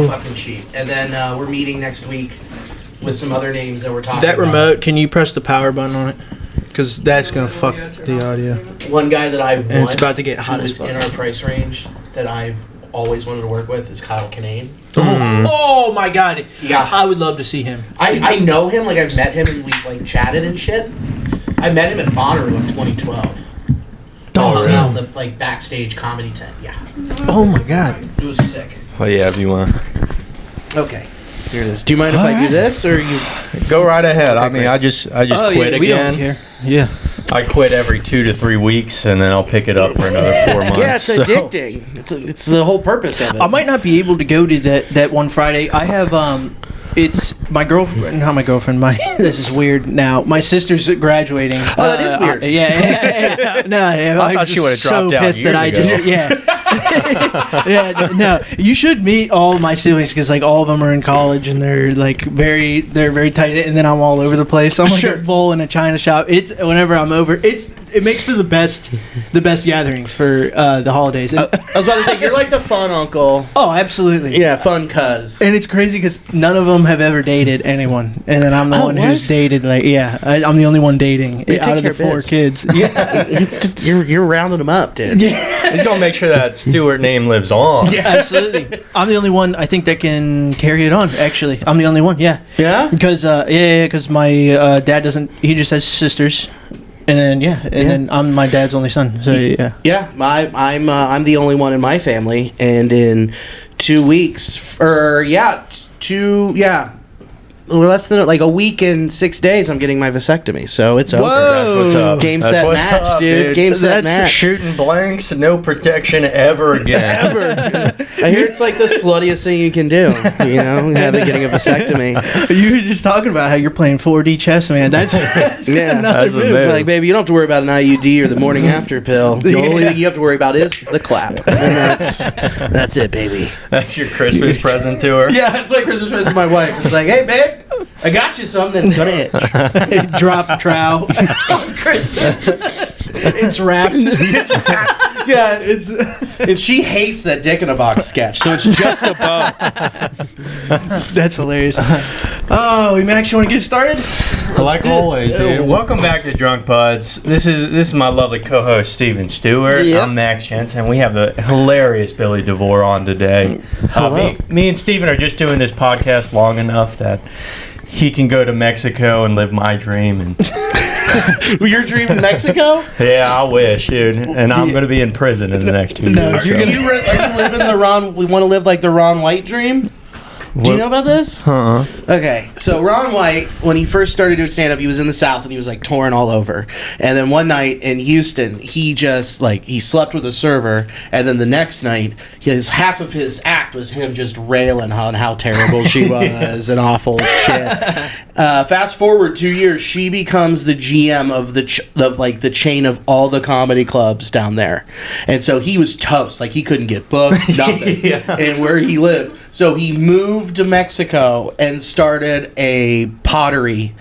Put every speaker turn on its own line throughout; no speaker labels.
fucking cheap. And then we're meeting next week with some other names that we're talking
That
about.
remote, can you press the power button on it? Because that's going to fuck the audio.
One guy that I want,
And it's about to get hot as fuck.
in our price range that I've always wanted to work with is Kyle Kinane.
Oh my god.
Yeah.
I would love to see him.
I know him, like I've met him and we've like chatted and shit. I met him at Bonnaroo in 2012.
Oh,
Around
damn.
the like backstage comedy tent. Yeah.
Oh my god.
It was sick.
Oh yeah, if you want.
Okay. Here it is. Do you mind if I do this or you
Go right ahead.
Okay,
I mean,
great.
I just
Oh,
quit
yeah, we
again.
don't care. Yeah.
I quit every 2 to 3 weeks, and then I'll pick it up for another 4 months.
Yeah, it's
so-
addicting. It's the whole purpose of it.
I might not be able to go to that one Friday. I have it's my girlfriend, not my girlfriend. This is weird now. My sister's graduating.
Oh, that is weird.
Yeah. No,
I thought she would've
so
dropped out
pissed that I
years
just
ago.
yeah. No, you should meet all my siblings because like all of them are in college and they're very tight, and then I'm all over the place. I'm like a bull in a china shop. It's whenever I'm over, it makes for the best gatherings for the holidays. And,
I was about to say you're like the fun uncle.
oh, absolutely.
Yeah, fun cuz.
And it's crazy because none of them have ever dated anyone, and then I'm the one who's dated. I'm the only one dating out of the 4 kids. Yeah,
you're rounding them up, dude.
yeah,
He's gonna make sure that Stewart name lives on.
yeah, absolutely. I'm the only one I think that can carry it on. Actually, I'm the only one. Yeah,
Yeah?
because because my dad doesn't. He just has sisters, and then then I'm my dad's only son. So yeah.
Yeah, I'm the only one in my family, and in 2 weeks, less than like a week and 6 days, I'm getting my vasectomy. So it's over.
That's what's up.
Game,
That's
set,
what's
match,
up,
dude. Game, set,
That's
match.
shooting blanks, no protection ever again.
I hear it's like the sluttiest thing you can do. You know, getting a vasectomy.
You were just talking about how you're playing 4D chess, man. That's
Yeah,
That's a
it's
move.
like, baby, you don't have to worry about an IUD or the morning after pill. The only thing you have to worry about is the clap, and that's it, baby.
That's your Christmas present to her.
Yeah, that's my Christmas present to my wife. It's like, hey, babe, I got you something that's gonna itch.
drop trow on Christmas. It's wrapped.
Yeah, and she hates that Dick in a Box sketch, so it's just a bow.
That's hilarious. Oh, Max, you want to get started?
Like always, dude. Welcome back to Drunkbudz. This is my lovely co-host Steven Stewart.
Yep.
I'm Max Jensen. We have the hilarious Billy DeVore on today.
Hello.
Me and Steven are just doing this podcast long enough that he can go to Mexico and live my dream. And
Your dream in Mexico?
yeah, I wish, dude. And I'm going to be in prison in the next 2
No,
years.
Are you living the Ron? We want to live like the Ron White dream. Do you know about this?
Uh-uh.
Okay, so Ron White, when he first started doing stand-up, he was in the South and he was like touring all over. And then one night in Houston, he just he slept with a server. And then the next night, half of his act was him just railing on how terrible she was and awful shit. Fast forward 2 years, she becomes the GM of the chain of all the comedy clubs down there. And so he was toast, like he couldn't get booked, nothing. And where he lived, so he moved to Mexico and started a pottery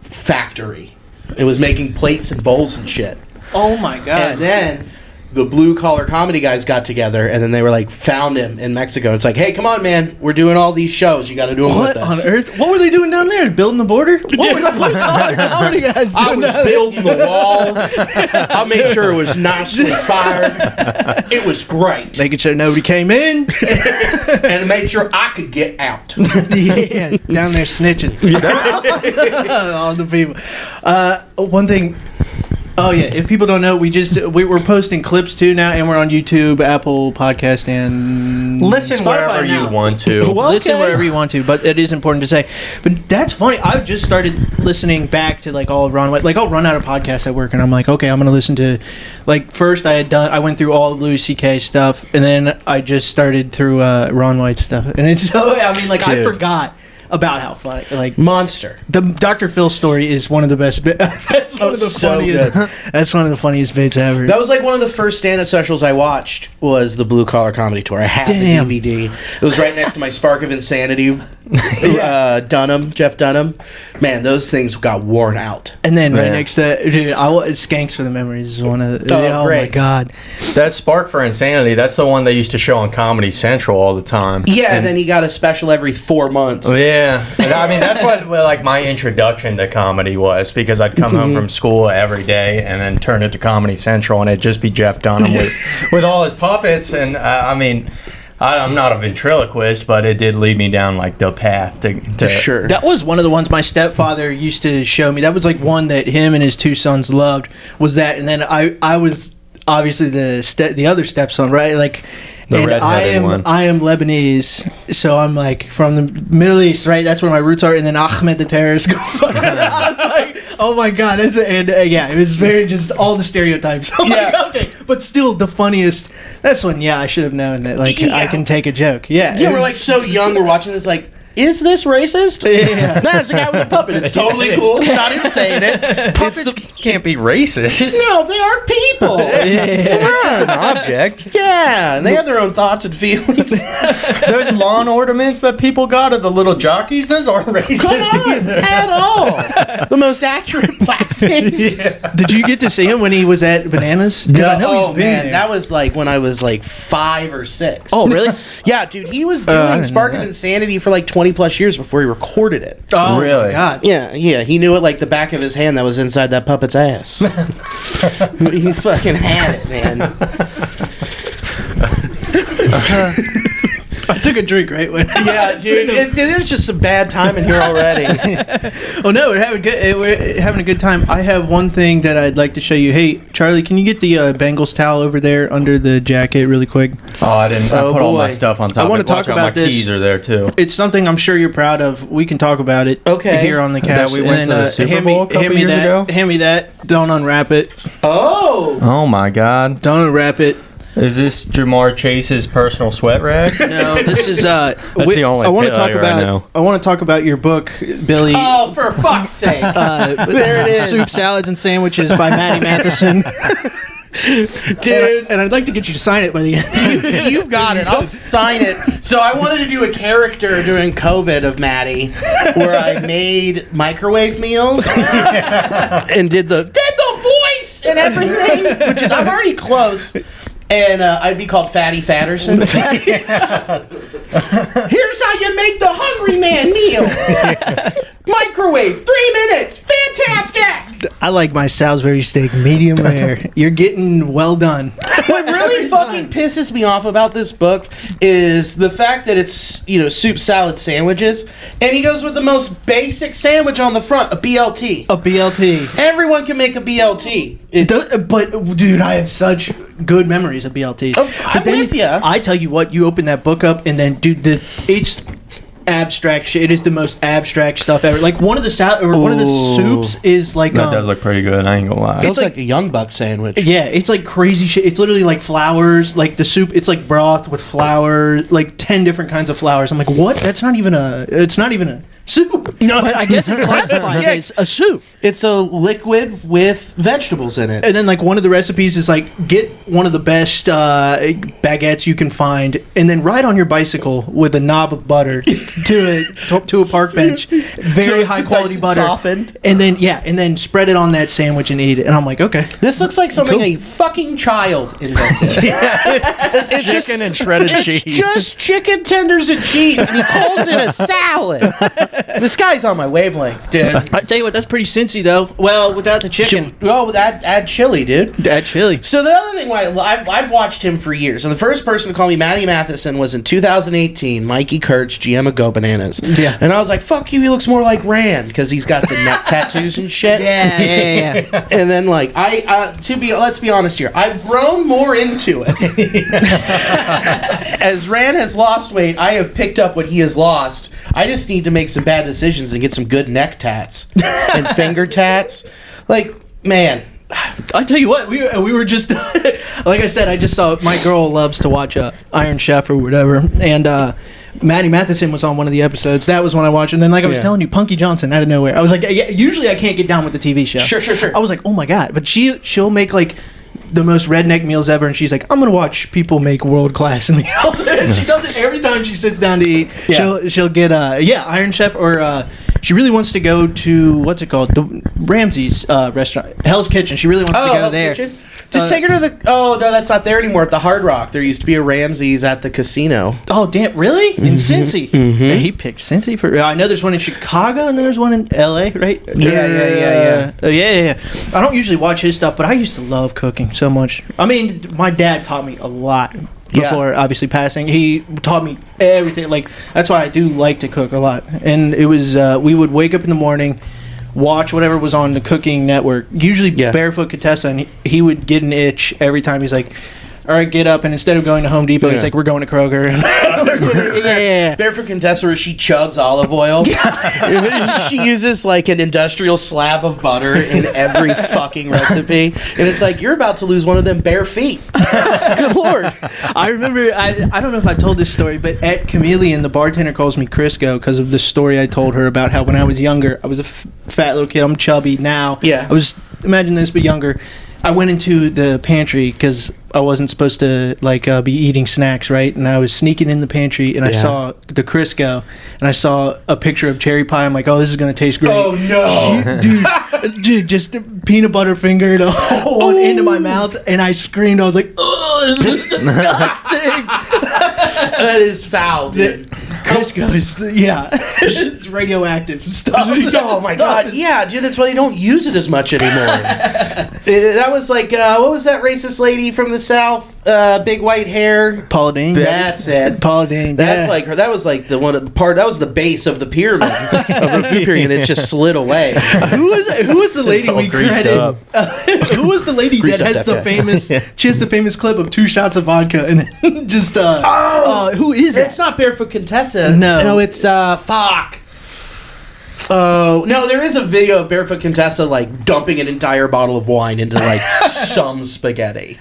factory. It was making plates and bowls and shit.
Oh my god.
And then the blue collar comedy guys got together and then they were found him in Mexico. It's like, hey, come on, man, we're doing all these shows. You got to do them
What
with
on
us.
earth? What were they doing down there? Building the border? What were the blue collar comedy guys doing
I was
down there?
building the wall. I made sure it was nicely fired. It was great.
Making sure nobody came in.
And made sure I could get out.
Yeah, down there snitching on the people. One thing. Oh yeah, if people don't know, we're posting clips too now, and we're on YouTube, Apple Podcast, and
Listen
Spotify
wherever
now.
you want to.
Well,
Listen
okay.
wherever you want to, but it is important to say. But that's funny. I've just started listening back to all of Ron White. I'll run out of podcasts at work, and I'm like, okay, I'm gonna listen to. First I went through all of Louis C.K. stuff, and then I just started through Ron White stuff, and it's so. I
Dude.
I forgot. about how funny. Like
Monster.
the Dr. Phil story is one of the best. That's one of the
so
funniest.
good.
That's one of the funniest bits ever.
That was like one of the first stand-up specials I watched was the Blue Collar Comedy Tour. I had
Damn.
the DVD. It was right next to my Spark of Insanity, Jeff Dunham. Man, those things got worn out.
And then right
Yeah.
next to dude, Skanks for the Memories is one of the,
Oh,
my
great.
god.
That Spark for Insanity, that's the one they used to show on Comedy Central all the time.
Yeah, and then he got a special every 4 months.
Yeah. And I mean, that's what like my introduction to comedy was, because I'd come home from school every day and then turn it to Comedy Central and it'd just be Jeff Dunham with all his puppets. And I mean, I'm not a ventriloquist, but it did lead me down like the path to
Sure.
That was one of the ones my stepfather used to show me. That was like one that him and his two sons loved. Was that, and then I was obviously the other stepson, right? Like,
The
and
redheaded one.
I am Lebanese, so I'm like from the Middle East, right? That's where my roots are. And then Ahmed the terrorist goes on. And I was like, oh my god, yeah, it was very just all the stereotypes. I'm
Yeah.
like, okay, but still the funniest. That's when I should have known that like I can take a joke. Yeah,
Yeah,
it
we're
was-
like so young. We're watching this like, is this racist?
Yeah.
No, it's a guy with a puppet. It's totally cool. He's not even saying it.
Puppets can't be racist.
No, they are people.
It's just an object.
Yeah, and they have their own thoughts and feelings.
Those lawn ornaments that people got of the little jockeys, those aren't racist
Come on,
either.
at all. The most accurate blackface.
Did you get to see him when he was at Bananas? Because I know he's been there.
That was like when I was like 5 or 6.
Oh, really?
Yeah, dude, he was
I
doing
didn't
Spark
know
of
that.
Insanity for like 20 plus years before he recorded it.
Oh,
Really?
my God.
Yeah, he knew it like the back of his hand that was inside that puppet's ass. He fucking had it, man.
I took a drink right when.
Yeah, dude, it is just a bad time in here already.
Oh no, we're having a good time. I have one thing that I'd like to show you. Hey, Charlie, can you get the Bengals towel over there under the jacket really quick?
Oh, I didn't. I
Oh,
put all my
boy.
stuff on top.
I wanna
of it. Watch
talk
out,
about
my
this.
keys are there too.
It's something I'm sure you're proud of. We can talk about it.
Okay.
Here on the cast.
That we went to the Super Bowl a couple
hand me
years
that.
ago?
Hand me that. Don't unwrap it.
Oh,
Oh my God!
Don't unwrap it.
Is this Jamar Chase's personal sweat rag?
No, this is
the only
I want to
failure
talk
I
about.
know.
I want to talk about your book, Billy.
oh, for fuck's sake!
There
it is.
Soup, Salads, and Sandwiches by Maddie Matheson.
Dude,
and I'd like to get you to sign it by the end.
you've got it. I'll sign it. So I wanted to do a character during COVID of Maddie, where I made microwave meals and did the voice and everything, which is I'm already close. And I'd be called Fatty Fatterson. Here's how you make the Hungry Man meal. Microwave, 3 minutes. Fantastic.
I like my Salisbury steak medium rare. You're getting well done.
What really fucking pisses me off about this book is the fact that it's, soup, salad, sandwiches, and he goes with the most basic sandwich on the front, a BLT.
A BLT.
Everyone can make a BLT.
But dude, I have such good memories of BLTs.
Oh, I'm
But then
with ya.
I tell you what, you open that book up and then, dude, it's abstract shit. It is the most abstract stuff ever. Like one of the soups is like
That does look pretty good. I ain't gonna lie.
It's
like-
like a Young Buck sandwich.
yeah, it's like crazy shit. It's literally like flours, like the soup. It's like broth with flour, like 10 different kinds of flours. I'm like, what? It's not even a soup. No, but I guess it classifies
Yeah.
as a soup.
It's a liquid with vegetables in it.
And then like one of the recipes is like get one of the best baguettes you can find, and then ride on your bicycle with a knob of butter to a park bench, very
So it's
high quality
nice and
butter,
softened.
and then spread it on that sandwich and eat it. And I'm like, okay.
This looks like something
Cool.
a fucking child invented.
It's chicken and shredded
It's
cheese.
just chicken tenders and cheese, and he calls it a salad. This guy's on my wavelength, dude.
I tell you what, that's pretty cincy though. Well, without the chicken,
Oh, add chili, dude.
that chili.
So the other thing why I've watched him for years, and the first person to call me Maddie Matheson was in 2018, Mikey Kurtz, GM of Go Bananas.
Yeah.
And I was like, fuck you, he looks more like Rand, because he's got the neck tattoos and shit.
Yeah.
And then like let's be honest here, I've grown more into it. As Rand has lost weight, I have picked up what he has lost. I just need to make some bad decisions and get some good neck tats and finger tats. Like, man,
I tell you what, we were just like I said, I just saw my girl loves to watch Iron Chef or whatever, and Maddie Matheson was on one of the episodes. That was when I watched. And then, like I was telling you, Punky Johnson out of nowhere. I was like, usually I can't get down with the TV show.
Sure.
I was like, oh my God. But she'll make like the most redneck meals ever, and she's like, I'm gonna watch people make world-class meals. And she does it every time she sits down to eat. She'll get Iron Chef, or she really wants to go to, what's it called, the Ramsay's restaurant, Hell's Kitchen. She really wants to go
Hell's
there.
Kitchen? Just take her to the... Oh, no, that's not there anymore. At the Hard Rock. There used to be a Ramsay's at the casino.
Oh, damn. Really? In Cincy? Yeah, he picked Cincy for... I know there's one in Chicago, and then there's one in L.A., right?
Yeah.
Yeah. I don't usually watch his stuff, but I used to love cooking so much. I mean, my dad taught me a lot before obviously passing. He taught me everything. Like, that's why I do like to cook a lot. And it was... we would wake up in the morning... watch whatever was on the cooking network, usually Barefoot Contessa, and he would get an itch every time. He's like, all right, get up, and instead of going to Home Depot, he's like, we're going to Kroger.
Barefoot Contessa, where she chugs olive oil. She uses like an industrial slab of butter in every fucking recipe, and it's like, you're about to lose one of them bare feet. Good Lord.
I remember, I don't know if I told this story, but at Chameleon, the bartender calls me Crisco because of the story I told her about how when I was younger, I was a fat little kid. I'm chubby now.
Yeah.
I was, imagine this, but younger. I went into the pantry because I wasn't supposed to be eating snacks, right? And I was sneaking in the pantry, and I saw the Crisco, and I saw a picture of cherry pie. I'm like, oh, this is gonna taste great.
Oh no,
dude, just peanut butter fingered a whole one into my mouth, and I screamed. I was like, oh, this is disgusting.
That is foul, dude.
Crisco is it's radioactive stuff.
Oh my God, yeah, dude. That's why they don't use it as much anymore. That was like, what was that racist lady from the South? Big white hair.
Paula Deen.
That's it.
Paula Deen.
That's like her. That was like the part. That was the base of the pyramid of the food pyramid. It just slid away.
Who was the lady we credited? Who was the lady that has the famous? She has the famous clip of 2 shots of vodka and then just who is it?
It's not Barefoot Contessa.
No,
it's fuck. Oh, no, there is a video of Barefoot Contessa, like, dumping an entire bottle of wine into, like, some spaghetti.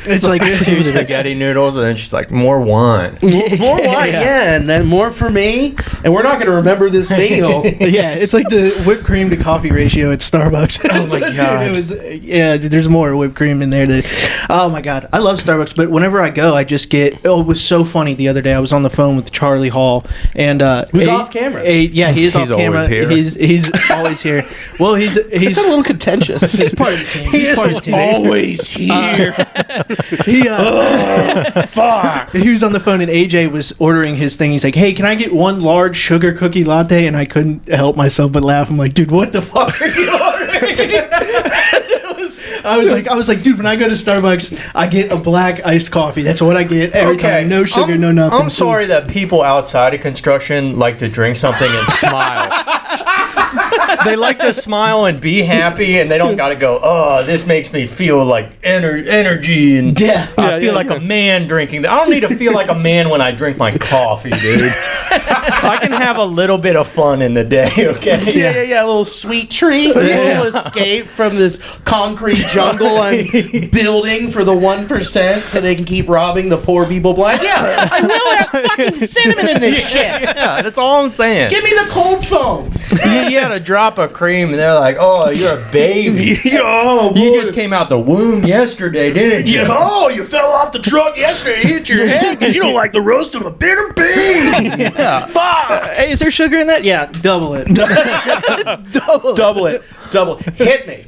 It's like 2 spaghetti noodles, and then she's like, more wine.
More wine, and then more for me, and we're not going to remember this meal.
Yeah, it's like the whipped cream to coffee ratio at Starbucks.
Oh, my God.
Dude, there's more whipped cream in there. Oh, my God. I love Starbucks, but whenever I go, I just get... Oh, it was so funny the other day. I was on the phone with Charlie Hall, and...
Who's off camera?
He is off camera. He's always here. Well, he's
a little contentious.
He's part of the team.
He is always here.
Fuck. He was on the phone, and AJ was ordering his thing. He's like, hey, can I get 1 large sugar cookie latte? And I couldn't help myself but laugh. I'm like, dude, what the fuck are you ordering? I was like, dude, when I go to Starbucks, I get a black iced coffee. That's what I get every time. No sugar, no nothing.
I'm sorry that people outside of construction like to drink something and smile. They like to smile and be happy, and they don't got to go, oh, this makes me feel like energy, and I feel like a man drinking that. I don't need to feel like a man when I drink my coffee, dude. I can have a little bit of fun in the day, okay?
Yeah, a little sweet treat, a little escape from this concrete jungle I'm building for the 1% so they can keep robbing the poor people blind. Yeah, I will have fucking cinnamon in this shit.
Yeah, that's all I'm saying.
Give me the cold foam.
You had a drop of cream, and they're like, oh, you're a baby.
Oh, boy.
You just came out the womb yesterday, didn't you?
Oh, you fell off the truck yesterday and hit your head because you don't like the roast of a bitter bean.
Yeah.
Fuck.
Hey, is there sugar in that? Yeah, double it.
Double it. Hit me.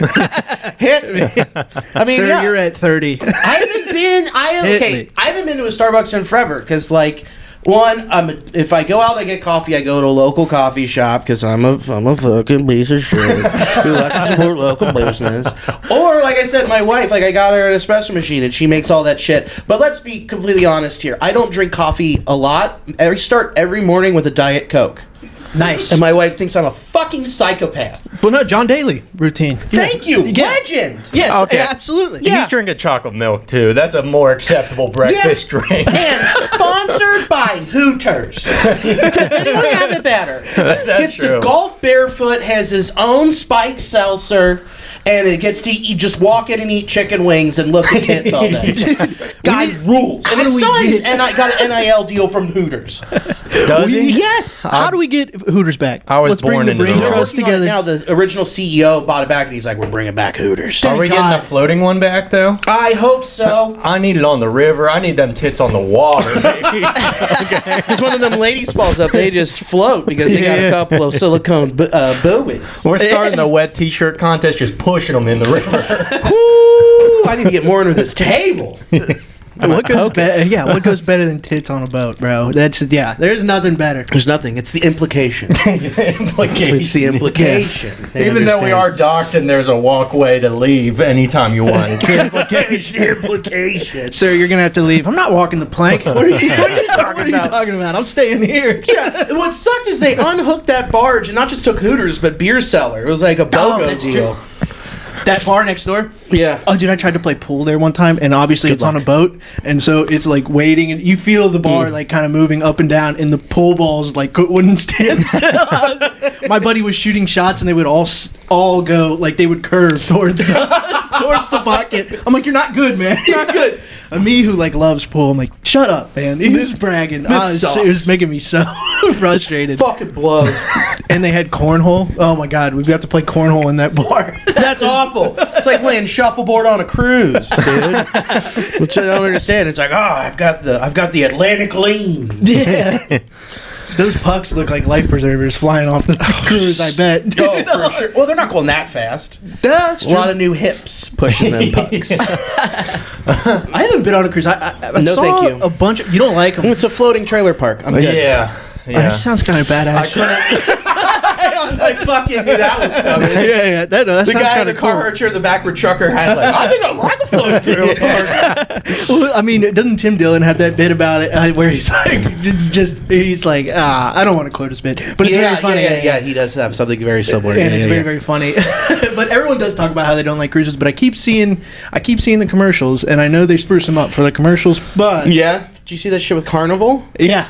I mean,
sir, you're at 30.
I haven't been to a Starbucks in forever because, like, if I go out, I get coffee. I go to a local coffee shop because I'm a fucking piece of shit who likes to support local business. Or, like I said, my wife, like I got her an espresso machine and she makes all that shit. But let's be completely honest here. I don't drink coffee a lot. I start every morning with a Diet Coke.
Nice.
And my wife thinks I'm a fucking psychopath.
Well, no, John Daly routine.
Thank you. Legend.
Yes,
okay.
Absolutely.
He's drinking chocolate milk, too. That's a more acceptable breakfast drink.
And sponsored by Hooters. Does anyone have it better?
That's true.
The Golf Barefoot has his own spiked seltzer, and it gets to just walk in and eat chicken wings and look at tits all day. Guy rules. And his son's got an NIL deal from Hooters.
Does he?
Yes.
How do we get Hooters back?
I was
Let's
born
bring the
into
brain
the
trust
Working on it
together.
now, the original CEO bought it back, and he's like, "We're bringing back Hooters."
Are we
God.
getting the floating one back though?
I hope so.
I need it on the river. I need them tits on the water, baby.
Because when one of them ladies falls up, they just float because they got a couple of silicone buoys.
We're starting the wet t-shirt contest, just pushing them in the river.
Woo! I need to get more under this table.
What goes what goes better than tits on a boat, bro? There's nothing better.
There's nothing. It's the implication.
Implication.
It's the implication. They
Even though we
understand.
are docked and there's a walkway to leave anytime you want. It's the implication.
It's the implication.
Sir, you're gonna have to leave. I'm not walking the plank. What are you talking about? I'm staying here.
Yeah, what sucked is they unhooked that barge and not just took Hooters, but Beer Cellar. It was like a BOGO
that's
deal.
That bar next door?
Yeah.
Oh, dude, I tried to play pool there one time, and obviously it's on a
luck.
boat, and so it's like waiting, and you feel the bar like kind of moving up and down, and the pool balls like wouldn't stand still. My buddy was shooting shots, and they would all go like they would curve towards the pocket. I'm like, you're not good, man. You're not good. Me who like loves pool, I'm like, shut up, man. He was bragging. It was making me so frustrated.
Fucking blows.
And they had cornhole. Oh my god, we've got to play cornhole in that bar.
That's awful. It's like playing shuffleboard on a cruise, dude. Which I don't understand. It's like, I've got the Atlantic lean.
Yeah. Those pucks look like life preservers flying off the cruise, I bet.
Oh, for sure. Well, they're not going that fast.
That's
A lot of new hips pushing them pucks.
I haven't been on a cruise. I
No,
saw
thank you.
a bunch of... You don't like them?
It's a floating trailer park. I'm good.
Yeah.
That sounds kind of badass.
I fucking knew that was coming.
yeah. That
The
sounds
guy in
kind
the
of
car
cool.
archer, the backward trucker had like, I think I like a floating trailer park.
Well, I mean, doesn't Tim Dillon have that bit about it where he's like, he's like, I don't want to quote his bit, but it's very funny.
Yeah, he does have something very similar.
And it's very, very funny. But everyone does talk about how they don't like cruises. But I keep seeing the commercials, and I know they spruce them up for the commercials. But
Yeah. Did you see that shit with Carnival?
yeah,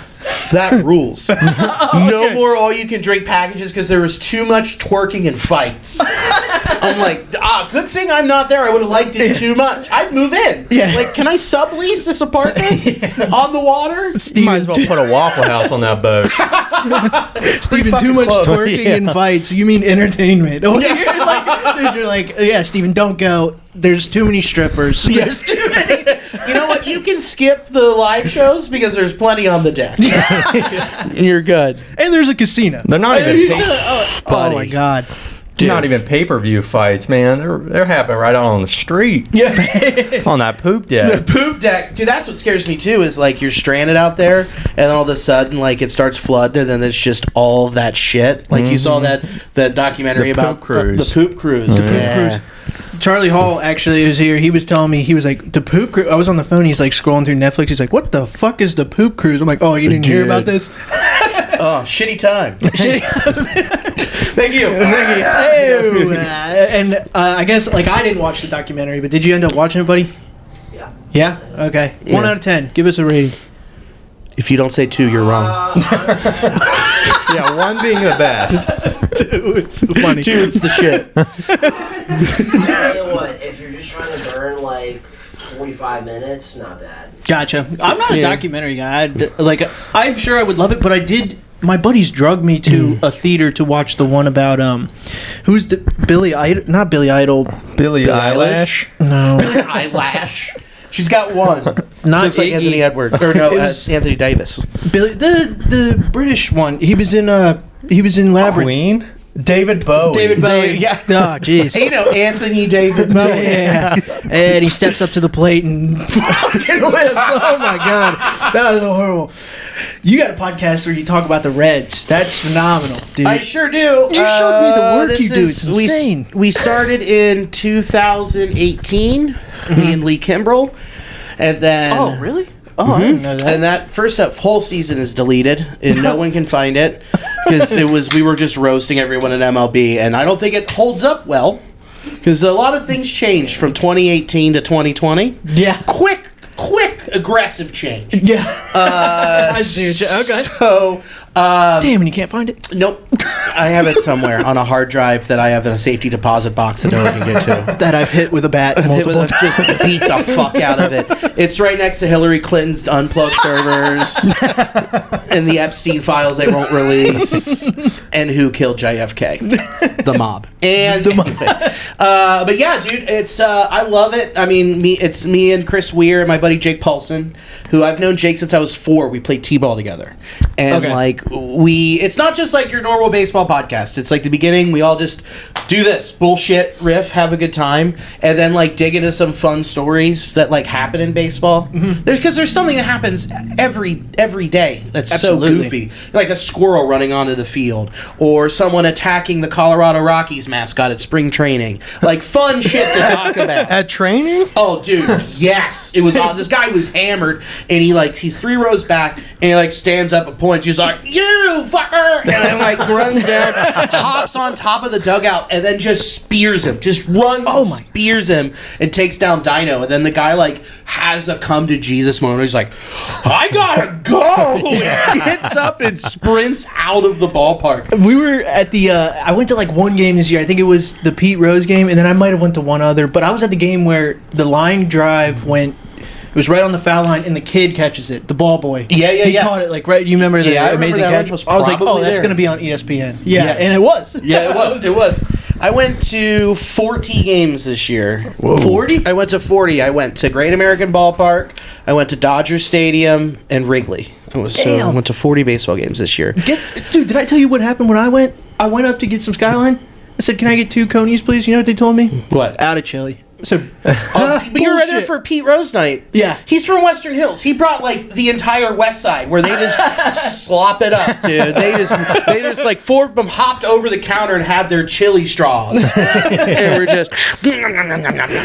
That rules. No more all-you-can-drink packages because there was too much twerking and fights. I'm like, good thing I'm not there. I would have liked it too much. I'd move in.
Yeah.
Like, can I sublease this apartment on the water?
You might as well put a Waffle House on that boat.
Steven,
fucking
too much
close.
twerking and fights. You mean entertainment? You're like, yeah, Steven, don't go. There's too many strippers. There's too many.
You know what? You can skip the live shows because there's plenty on the deck. And you're good.
And there's a casino.
They're not even
Oh
Buddy.
my god.
not even pay-per-view fights, man. They're happening right out on the street.
Yeah.
On that poop deck.
The poop deck, dude. That's what scares me too. Is like you're stranded out there, and then all of a sudden, like it starts flooding, and then it's just all of that shit. Like you saw that documentary
The
about
poop cruise.
the poop cruise.
The poop cruise. Charlie Hall actually was here. He was telling me, he was like, the poop cruise. I was on the phone. He's like scrolling through Netflix. He's like, what the fuck is the poop cruise? I'm like, oh, you didn't hear about this?
Oh, shitty time. Thank you.
And I guess, like, I didn't watch the documentary, but did you end up watching it, buddy?
Yeah.
Yeah? Okay.
Yeah.
1 out of 10. Give us a rating.
If you don't say 2, you're wrong.
Yeah, 1 being the best.
2. It's so funny.
2, it's the shit.
Tell you what, if you're just trying to burn like 45 minutes, not bad.
Gotcha. I'm not a
Yeah.
documentary guy. I'm sure I would love it, but I did. My buddies drugged me to a theater to watch the one about who's the Billy Idol? Not Billy Idol.
Billy
Eilish?
Eyelash.
No,
Eyelash. She's got one.
not
She looks like
Iggy.
Anthony Edward. Or no,
It was-
Anthony Davis.
Billy, the British one. He was in Labyrinth.
Queen? David Bowie.
David Bowie.
Yeah.
Oh, jeez.
Hey, you know, Anthony David Bowie.
Yeah. And he steps up to the plate and fucking whips. Oh my god, that was horrible. You got a podcast where you talk about the Reds. That's phenomenal, dude.
I sure do.
You showed me the work
this
you do. It's insane.
We started in 2018, me and Lee Kimbrell, and then
oh, really? Oh, I didn't know that.
and that first whole season is deleted, and no one can find it because we were just roasting everyone in MLB, and I don't think it holds up well because a lot of things changed from 2018 to 2020.
Yeah.
Quick aggressive change.
Yeah. I see. Okay.
So,
damn, and you can't find it?
nope. I have it somewhere on a hard drive that I have in a safety deposit box that no one can get to.
That I've hit with a bat multiple times.
Just beat the fuck out of it. It's right next to Hillary Clinton's unplugged servers and the Epstein files they won't release and who killed JFK, the mob. And but yeah, dude, it's I love it. I mean, it's me and Chris Weir and my buddy Jake Paulson, who I've known Jake since I was 4. We played t-ball together, and it's not just like your normal baseball podcast. It's like the beginning. We all just do this bullshit riff, have a good time, and then like dig into some fun stories that like happen in baseball. Mm-hmm. There's something that happens every day that's
Absolutely.
so goofy, like a squirrel running onto the field, or someone attacking the Colorado Rockies mascot at spring training. Like fun shit to talk about
At training?
Oh, dude, yes, it was awesome. This guy was hammered, and he's 3 rows back, and he like stands up and points. He's like, "You fucker!" and then like runs down, hops on top of the dugout, and then just spears him. Just runs, spears him, and takes down Dino. And then the guy like has a come to Jesus moment. He's like, "I gotta go!" And gets up and sprints out of the ballpark.
We were at the I went to like one game this year. I think it was the Pete Rose game, and then I might have went to one other, but I was at the game where the line drive went. It was right on the foul line, and the kid catches it. The ball boy. He caught it like right. You remember the amazing catch? I was like, that's going to be on ESPN. Yeah, and it was.
Yeah, it was. It was. I went to 40 games this year.
Whoa. 40?
I went to 40. I went to Great American Ballpark. I went to Dodger Stadium and Wrigley. I went to 40 baseball games this year.
Dude, did I tell you what happened when I went? I went up to get some Skyline. I said, "Can I get 2 conies, please?" You know what they told me?
What?
Out of chili. So,
but you were there for Pete Rose night.
Yeah.
He's from Western Hills. He brought like the entire West Side where they just slop it up, dude. They just like 4 of them hopped over the counter and had their chili straws. And we're just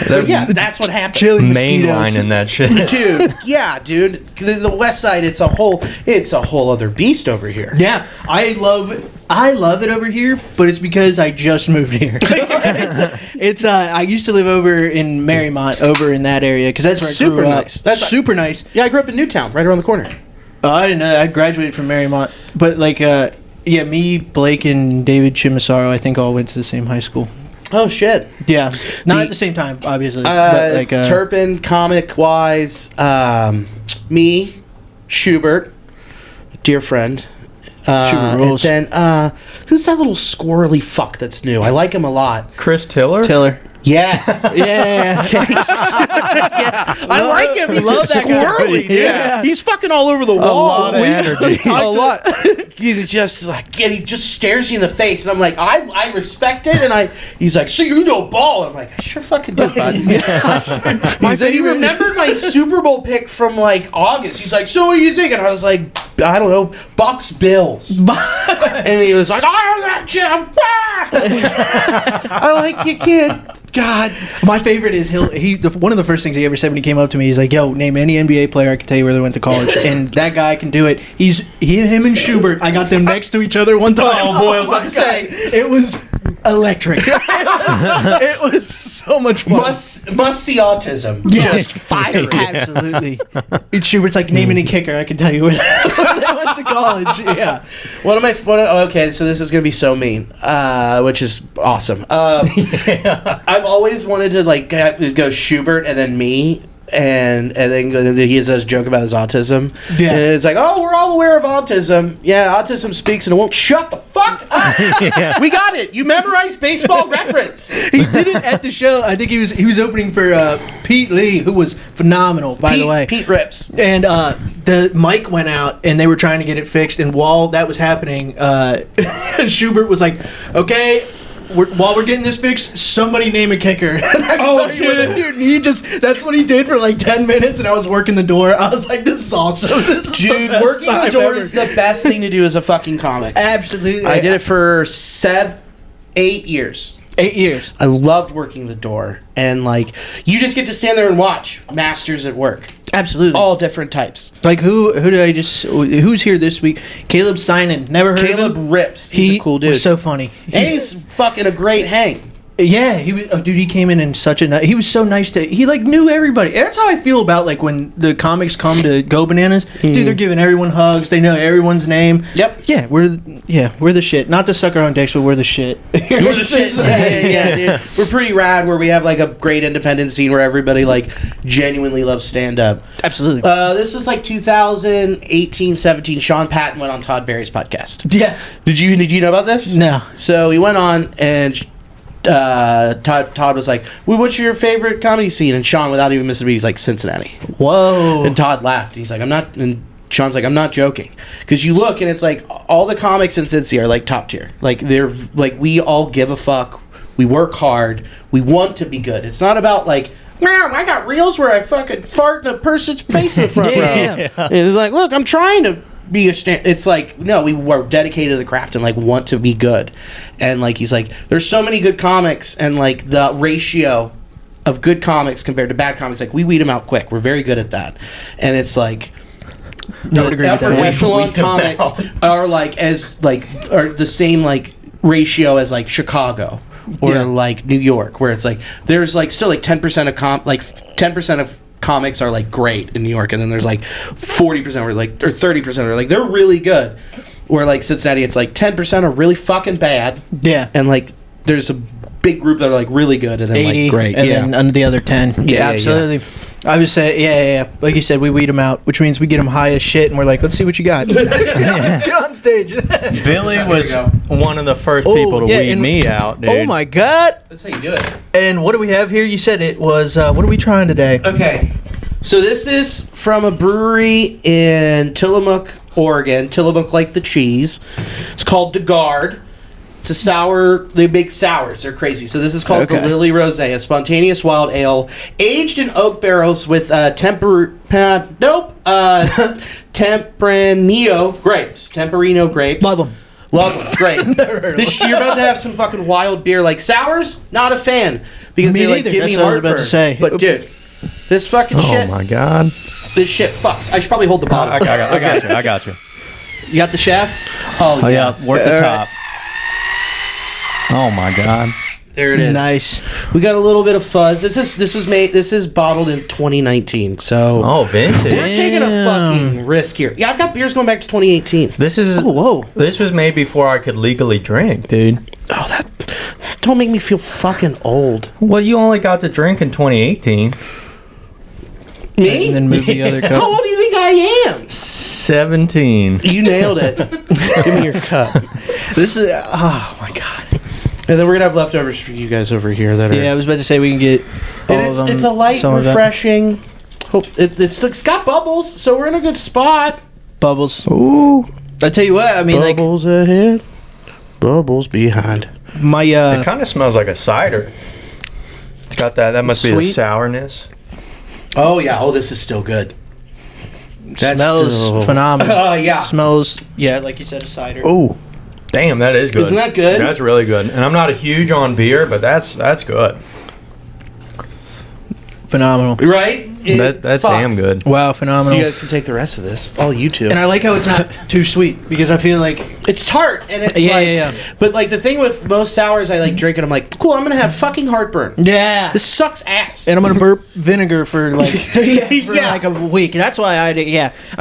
so yeah, that's what happened.
Chili mosquitoes.
Mainlining that shit.
Dude, yeah, dude. The West Side, it's a whole other beast over here.
Yeah. I love it over here, but it's because I just moved here. I used to live over in Marymount, over in that area, because that's where I grew up.
Nice. That's
super nice.
Yeah, I grew up in Newtown, right around the corner.
I didn't know. I graduated from Marymount, but like, me, Blake, and David Chimisaro, I think all went to the same high school.
Oh shit!
Yeah, not at the same time, obviously. But like
Turpin, comic wise, me, Schubert, dear friend.
Schubert rules.
And then who's that little squirrely fuck that's new? I like him a lot.
Chris Tiller?
Yes. Yeah. I like him. He's just squirrely, dude.
Yeah.
He's fucking all over the wall.
A lot of energy.
A lot. He just stares you in the face, and I'm like, I respect it, and he's like, "So you know ball?" And I'm like, "I sure fucking do, bud." He said he remembered my Super Bowl pick from like August. He's like, "So what do you think?" And I was like, "I don't know, Bucks Bills." And he was like, "I heard that shit." I like you, kid. God,
my favorite is one of the first things he ever said when he came up to me. He's like, "Yo, name any NBA player I can tell you where they went to college," and that guy can do it. Him and Schubert. I got them next to each other one time.
Oh boy, I was about to say
it was electric. It was so much fun.
Must see autism. Just firing.
Absolutely. Schubert's like, "Name any kicker I can tell you where they went to college." Yeah.
Okay, so this is gonna be so mean, which is awesome. I've always wanted to like go Schubert and then me. And then he says a joke about his autism. Yeah. And it's like, "Oh, we're all aware of autism. Yeah, autism speaks and it won't shut the fuck up." Yeah. We got it. You memorized baseball reference.
He did it at the show. I think he was opening for Pete Lee, who was phenomenal, by the way.
Pete rips.
And the mic went out, and they were trying to get it fixed. And while that was happening, Schubert was like, "Okay, while we're getting this fixed, somebody name a kicker." Oh, dude, that's what he did for like 10 minutes, and I was working the door. I was like, "This is awesome." Dude,
working the door is the best thing to do as a fucking comic.
Absolutely.
I did it for 8 years.
8 years.
I loved working the door, and like you just get to stand there and watch masters at work.
Absolutely.
All different types.
Like who's here this week? Caleb Sinan. Never heard of him?
Caleb rips. He's a cool dude.
Was so funny.
And he's fucking a great hang.
Yeah, he was. Oh, dude, he came in such a. He was so nice to. He like knew everybody. That's how I feel about like when the comics come to Go Bananas. Dude, they're giving everyone hugs. They know everyone's name.
Yep.
Yeah, we're the shit. Not to suck our own dicks, but we're the shit.
We're the shit. Yeah, dude. We're pretty rad. Where we have like a great independent scene where everybody like genuinely loves stand up.
Absolutely.
This was like 2018, 17. Sean Patton went on Todd Barry's podcast.
Yeah.
Did you know about this?
No.
So he went on and. Todd was like, well, what's your favorite comedy scene? And Sean, without even missing a beat, he's like, Cincinnati.
Whoa.
And Todd laughed. He's like, I'm not. And Sean's like, I'm not joking. Because you look and it's like all the comics in Cincy are like top tier. Like they're like, we all give a fuck. We work hard. We want to be good. It's not about like, wow, I got reels where I fucking fart in a person's face in the front row. And it's like, look, I'm trying to be a it's like, no, we were dedicated to the craft and like want to be good. And like he's like, there's so many good comics, and like the ratio of good comics compared to bad comics, like we weed them out quick. We're very good at that. And it's like the upper echelon comics are like as like are the same like ratio as like Chicago or like New York, where it's like there's like still like 10% of 10% of comics are like great in New York, and then there's like 40% or like or 30% are like they're really good. Where like Cincinnati, it's like 10% are really fucking bad. Yeah, and like there's a big group that are like really good, and then 80, like great,
and then under the other 10. Yeah, absolutely. I would say, yeah. Like you said, we weed them out, which means we get them high as shit, and we're like, let's see what you got. Get on stage.
Billy was one of the first people to weed me out, dude.
Oh my god.
That's how you do it.
And what do we have here? You said it was, what are we trying today?
Okay. So this is from a brewery in Tillamook, Oregon. Tillamook like the cheese. It's called DeGard. It's a sour. They make sours. They're crazy. So this is called the Lily Rosé, a spontaneous wild ale aged in oak barrels with Tempranillo grapes. Temperino grapes.
Love them.
Great. You're about to have some fucking wild beer. Like sours, not a fan because they like give me heartburn. I was about to say. But dude, this fucking shit.
Oh my god.
This shit fucks. I should probably hold the bottle.
I got you.
You got the shaft?
Oh yeah. Work the top. Oh my god.
There it is.
Nice.
We got a little bit of fuzz. This is bottled in 2019. So
vintage.
We're taking a fucking risk here. Yeah, I've got beers going back to 2018.
This was made before I could legally drink, dude.
Oh, that don't make me feel fucking old.
Well, you only got to drink in 2018.
Me?
And then move the other cup.
How old do you think I am?
17.
You nailed it. Give me your cup.
This is oh my god.
And then we're gonna have leftovers for you guys over here that are.
Yeah, I was about to say we can get.
It's a light, refreshing. It's got bubbles, so we're in a good spot.
Bubbles.
Ooh.
I tell you what, I mean,
bubbles ahead, bubbles behind.
My
it kind of smells like a cider. It's got that. That must be the sourness.
Oh yeah. Oh, this is still good.
That smells phenomenal.
Oh yeah.
Smells like you said, a cider.
Oh. Damn, that is good.
Isn't that good?
That's really good. And I'm not a huge on beer, but that's good.
Phenomenal.
Right?
That's damn good.
Wow, phenomenal.
You guys can take the rest of this. All you two.
And I like how it's not too sweet because I feel like
it's tart and it's But like the thing with most sours I like drinking, I'm like, cool, I'm gonna have fucking heartburn.
Yeah.
This sucks ass.
And I'm gonna burp vinegar for like like a week. That's why I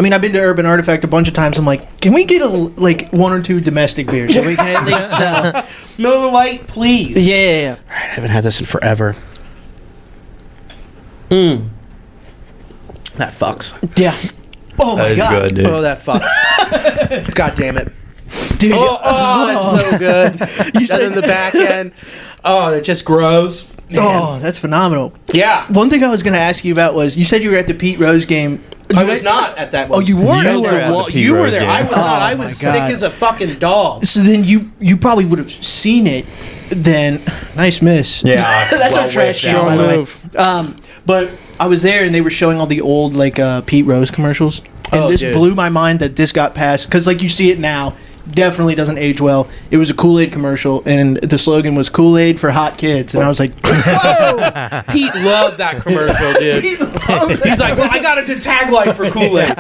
mean, I've been to Urban Artifact a bunch of times. I'm like, can we get one or two domestic beers so we can at least
Miller Lite, please.
Yeah.
All right, I haven't had this in forever. That fucks.
Yeah. Oh my god.
Good, dude.
Oh, that fucks. God damn it.
Dude.
Oh, that's so good. You said in the back end. Oh, it just grows. Man.
Oh, that's phenomenal.
Yeah.
One thing I was going to ask you about was you said you were at the Pete Rose game.
I was not at that one.
Oh, you weren't?
You were there. I was not. I
Oh,
was
my
sick
God.
as a fucking dog.
So then you probably would have seen it then. Nice miss.
Yeah.
That's a trash show, by the way. But I was there and they were showing all the old like Pete Rose commercials. And this blew my mind that this got passed. Because like you see it now. Definitely doesn't age well. It was a Kool-Aid commercial, and the slogan was Kool-Aid for hot kids. And I was like, whoa!
Pete loved that commercial, dude. He's like, well, I got a good tagline for Kool-Aid.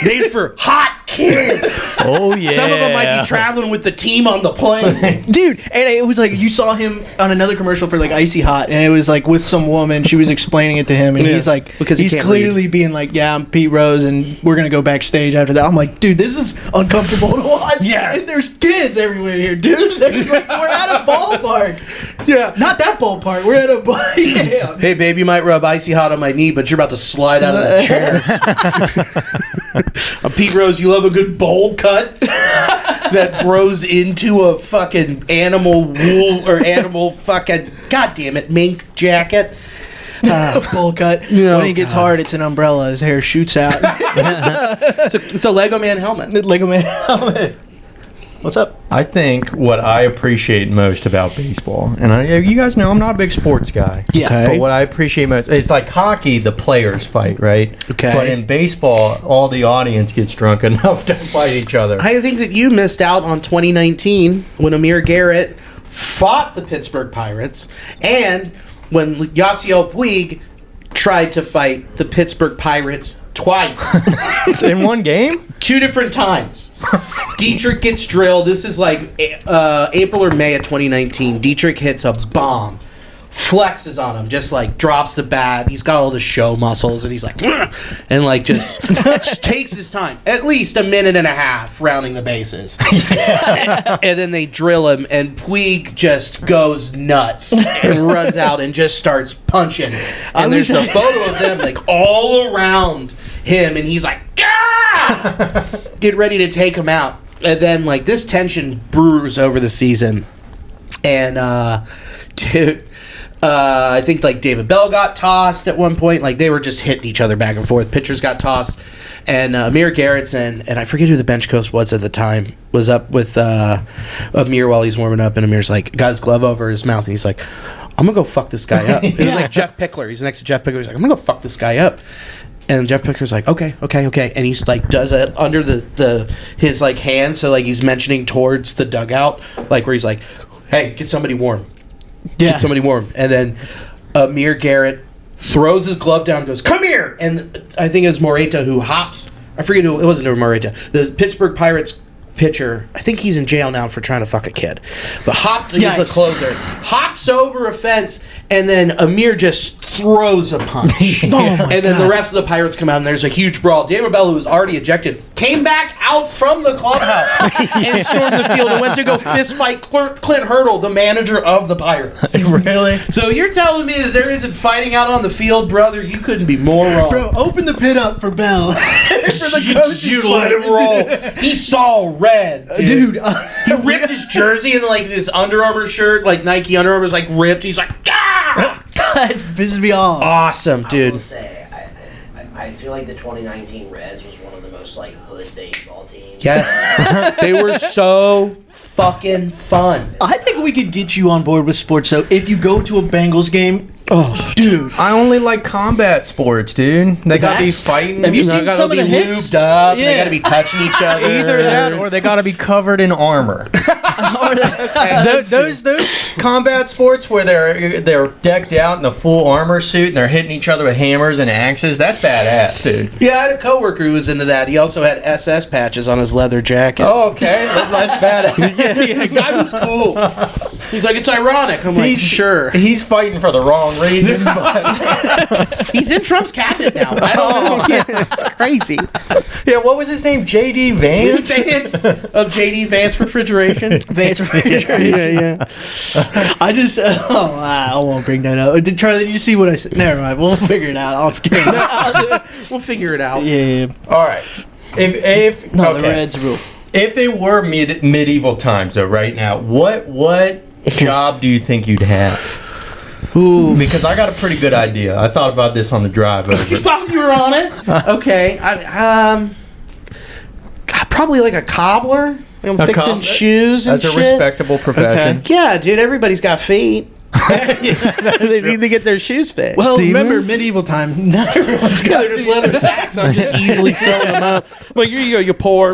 Made for hot kids.
Oh yeah.
Some of them might be traveling with the team on the plane.
Dude, and it was like you saw him on another commercial for like Icy Hot, and it was like with some woman. She was explaining it to him, and he's like,
because
he's clearly being like, "Yeah, I'm Pete Rose, and we're gonna go backstage after that." I'm like, dude, this is uncomfortable to watch.
Yeah.
And there's kids everywhere here, dude. There's like, we're at a ballpark.
Yeah.
Not that ballpark. We're at a yeah.
Hey, babe, you might rub Icy Hot on my knee, but you're about to slide out of that chair. Pete Rose, you love a good bowl cut that grows into a fucking animal wool or animal fucking, God damn it, mink jacket.
Bowl cut. When he gets hard, it's an umbrella. His hair shoots out.
It's a Lego Man helmet.
Lego Man helmet. What's up?
I think what I appreciate most about baseball, and you guys know I'm not a big sports guy.
Yeah.
Okay.
But what I appreciate most, it's like hockey, the players fight, right?
Okay.
But in baseball, all the audience gets drunk enough to fight each other.
I think that you missed out on 2019 when Amir Garrett fought the Pittsburgh Pirates and when Yasiel Puig tried to fight the Pittsburgh Pirates twice.
In one game?
2 different times. Dietrich gets drilled. This is like April or May of 2019. Dietrich hits a bomb. Flexes on him, just like drops the bat. He's got all the show muscles, and he's like, and like just takes his time, at least a minute and a half rounding the bases. And then they drill him, and Puig just goes nuts and runs out and just starts punching. And there's a photo of them like all around him, and he's like, "Gah!" Get ready to take him out. And then like this tension brews over the season, and dude. I think like David Bell got tossed at one point. Like they were just hitting each other back and forth. Pitchers got tossed, and Amir Garrett's and I forget who the bench coach was at the time was up with Amir while he's warming up, and Amir's like got his glove over his mouth, and he's like, "I'm gonna go fuck this guy up." It was like Jeff Pickler. He's next to Jeff Pickler. He's like, "I'm gonna go fuck this guy up." And Jeff Pickler's like, okay, and he's like does it under the his like hand, so like he's mentioning towards the dugout, like where he's like, "Hey, get somebody warm."
Yeah.
Get somebody warm. And then Amir Garrett throws his glove down and goes, "Come here!" And I think it was Morita who hops. I forget who, it wasn't Morita. The Pittsburgh Pirates pitcher, I think he's in jail now for trying to fuck a kid. But he's a closer. Hops over a fence, and then Amir just throws a punch. And then the rest of the Pirates come out, and there's a huge brawl. David Bell, who was already ejected, came back out from the clubhouse and stormed the field and went to go fist fight Clint Hurdle, the manager of the Pirates.
Really?
So you're telling me that there isn't fighting out on the field, brother? You couldn't be more wrong.
Bro, open the pit up for Bell.
You let him roll. He saw red, dude. He ripped his jersey and like this Under Armour shirt, like Nike Under Armour, was like ripped. He's like, "Ah!"
That pisses me off.
Awesome, dude.
I will say, I feel like the 2019 Reds was one of the most like hood baseball teams.
Yes, they were so fucking fun.
I think we could get you on board with sports, though. If you go to a Bengals game, oh, dude.
I only like combat sports, dude. They gotta be fighting.
Have you seen some of the hits?
Lubed up.
Yeah.
They gotta be touching each other.
Either that, or they gotta be covered in armor. Those combat sports where they're decked out in a full armor suit and they're hitting each other with hammers and axes. That's badass, dude.
Yeah, I had a coworker who was into that. He also had SS patches on his leather jacket.
Oh, okay, that's badass.
Yeah, guy was cool. He's like, it's ironic. I'm like, sure.
He's fighting for the wrong reasons, but
He's in Trump's cabinet now. I don't know. Yeah, it's crazy.
yeah. What was his name? J.D. Vance.
Vance of J.D. Vance Refrigeration.
Vance Refrigeration.
Yeah.
I just, I won't bring that up. Charlie, did you see what I said? Never mind. We'll figure it out off camera.
We'll figure it out.
Yeah.
All right. If
No,
okay.
the Reds rule.
If it were medieval times, though, right now, what job do you think you'd have?
Ooh.
Because I got a pretty good idea. I thought about this on the drive over.
You thought you were on it? Okay. Probably like a cobbler. I'm fixing shoes and
That's
shit.
a respectable profession.
Okay. Yeah, dude. Everybody's got feet. They need to get their shoes fixed.
Well, remember medieval time. Not everyone's got
they're just leather sacks. I'm just easily sewing them up. Like, here you go, you poor.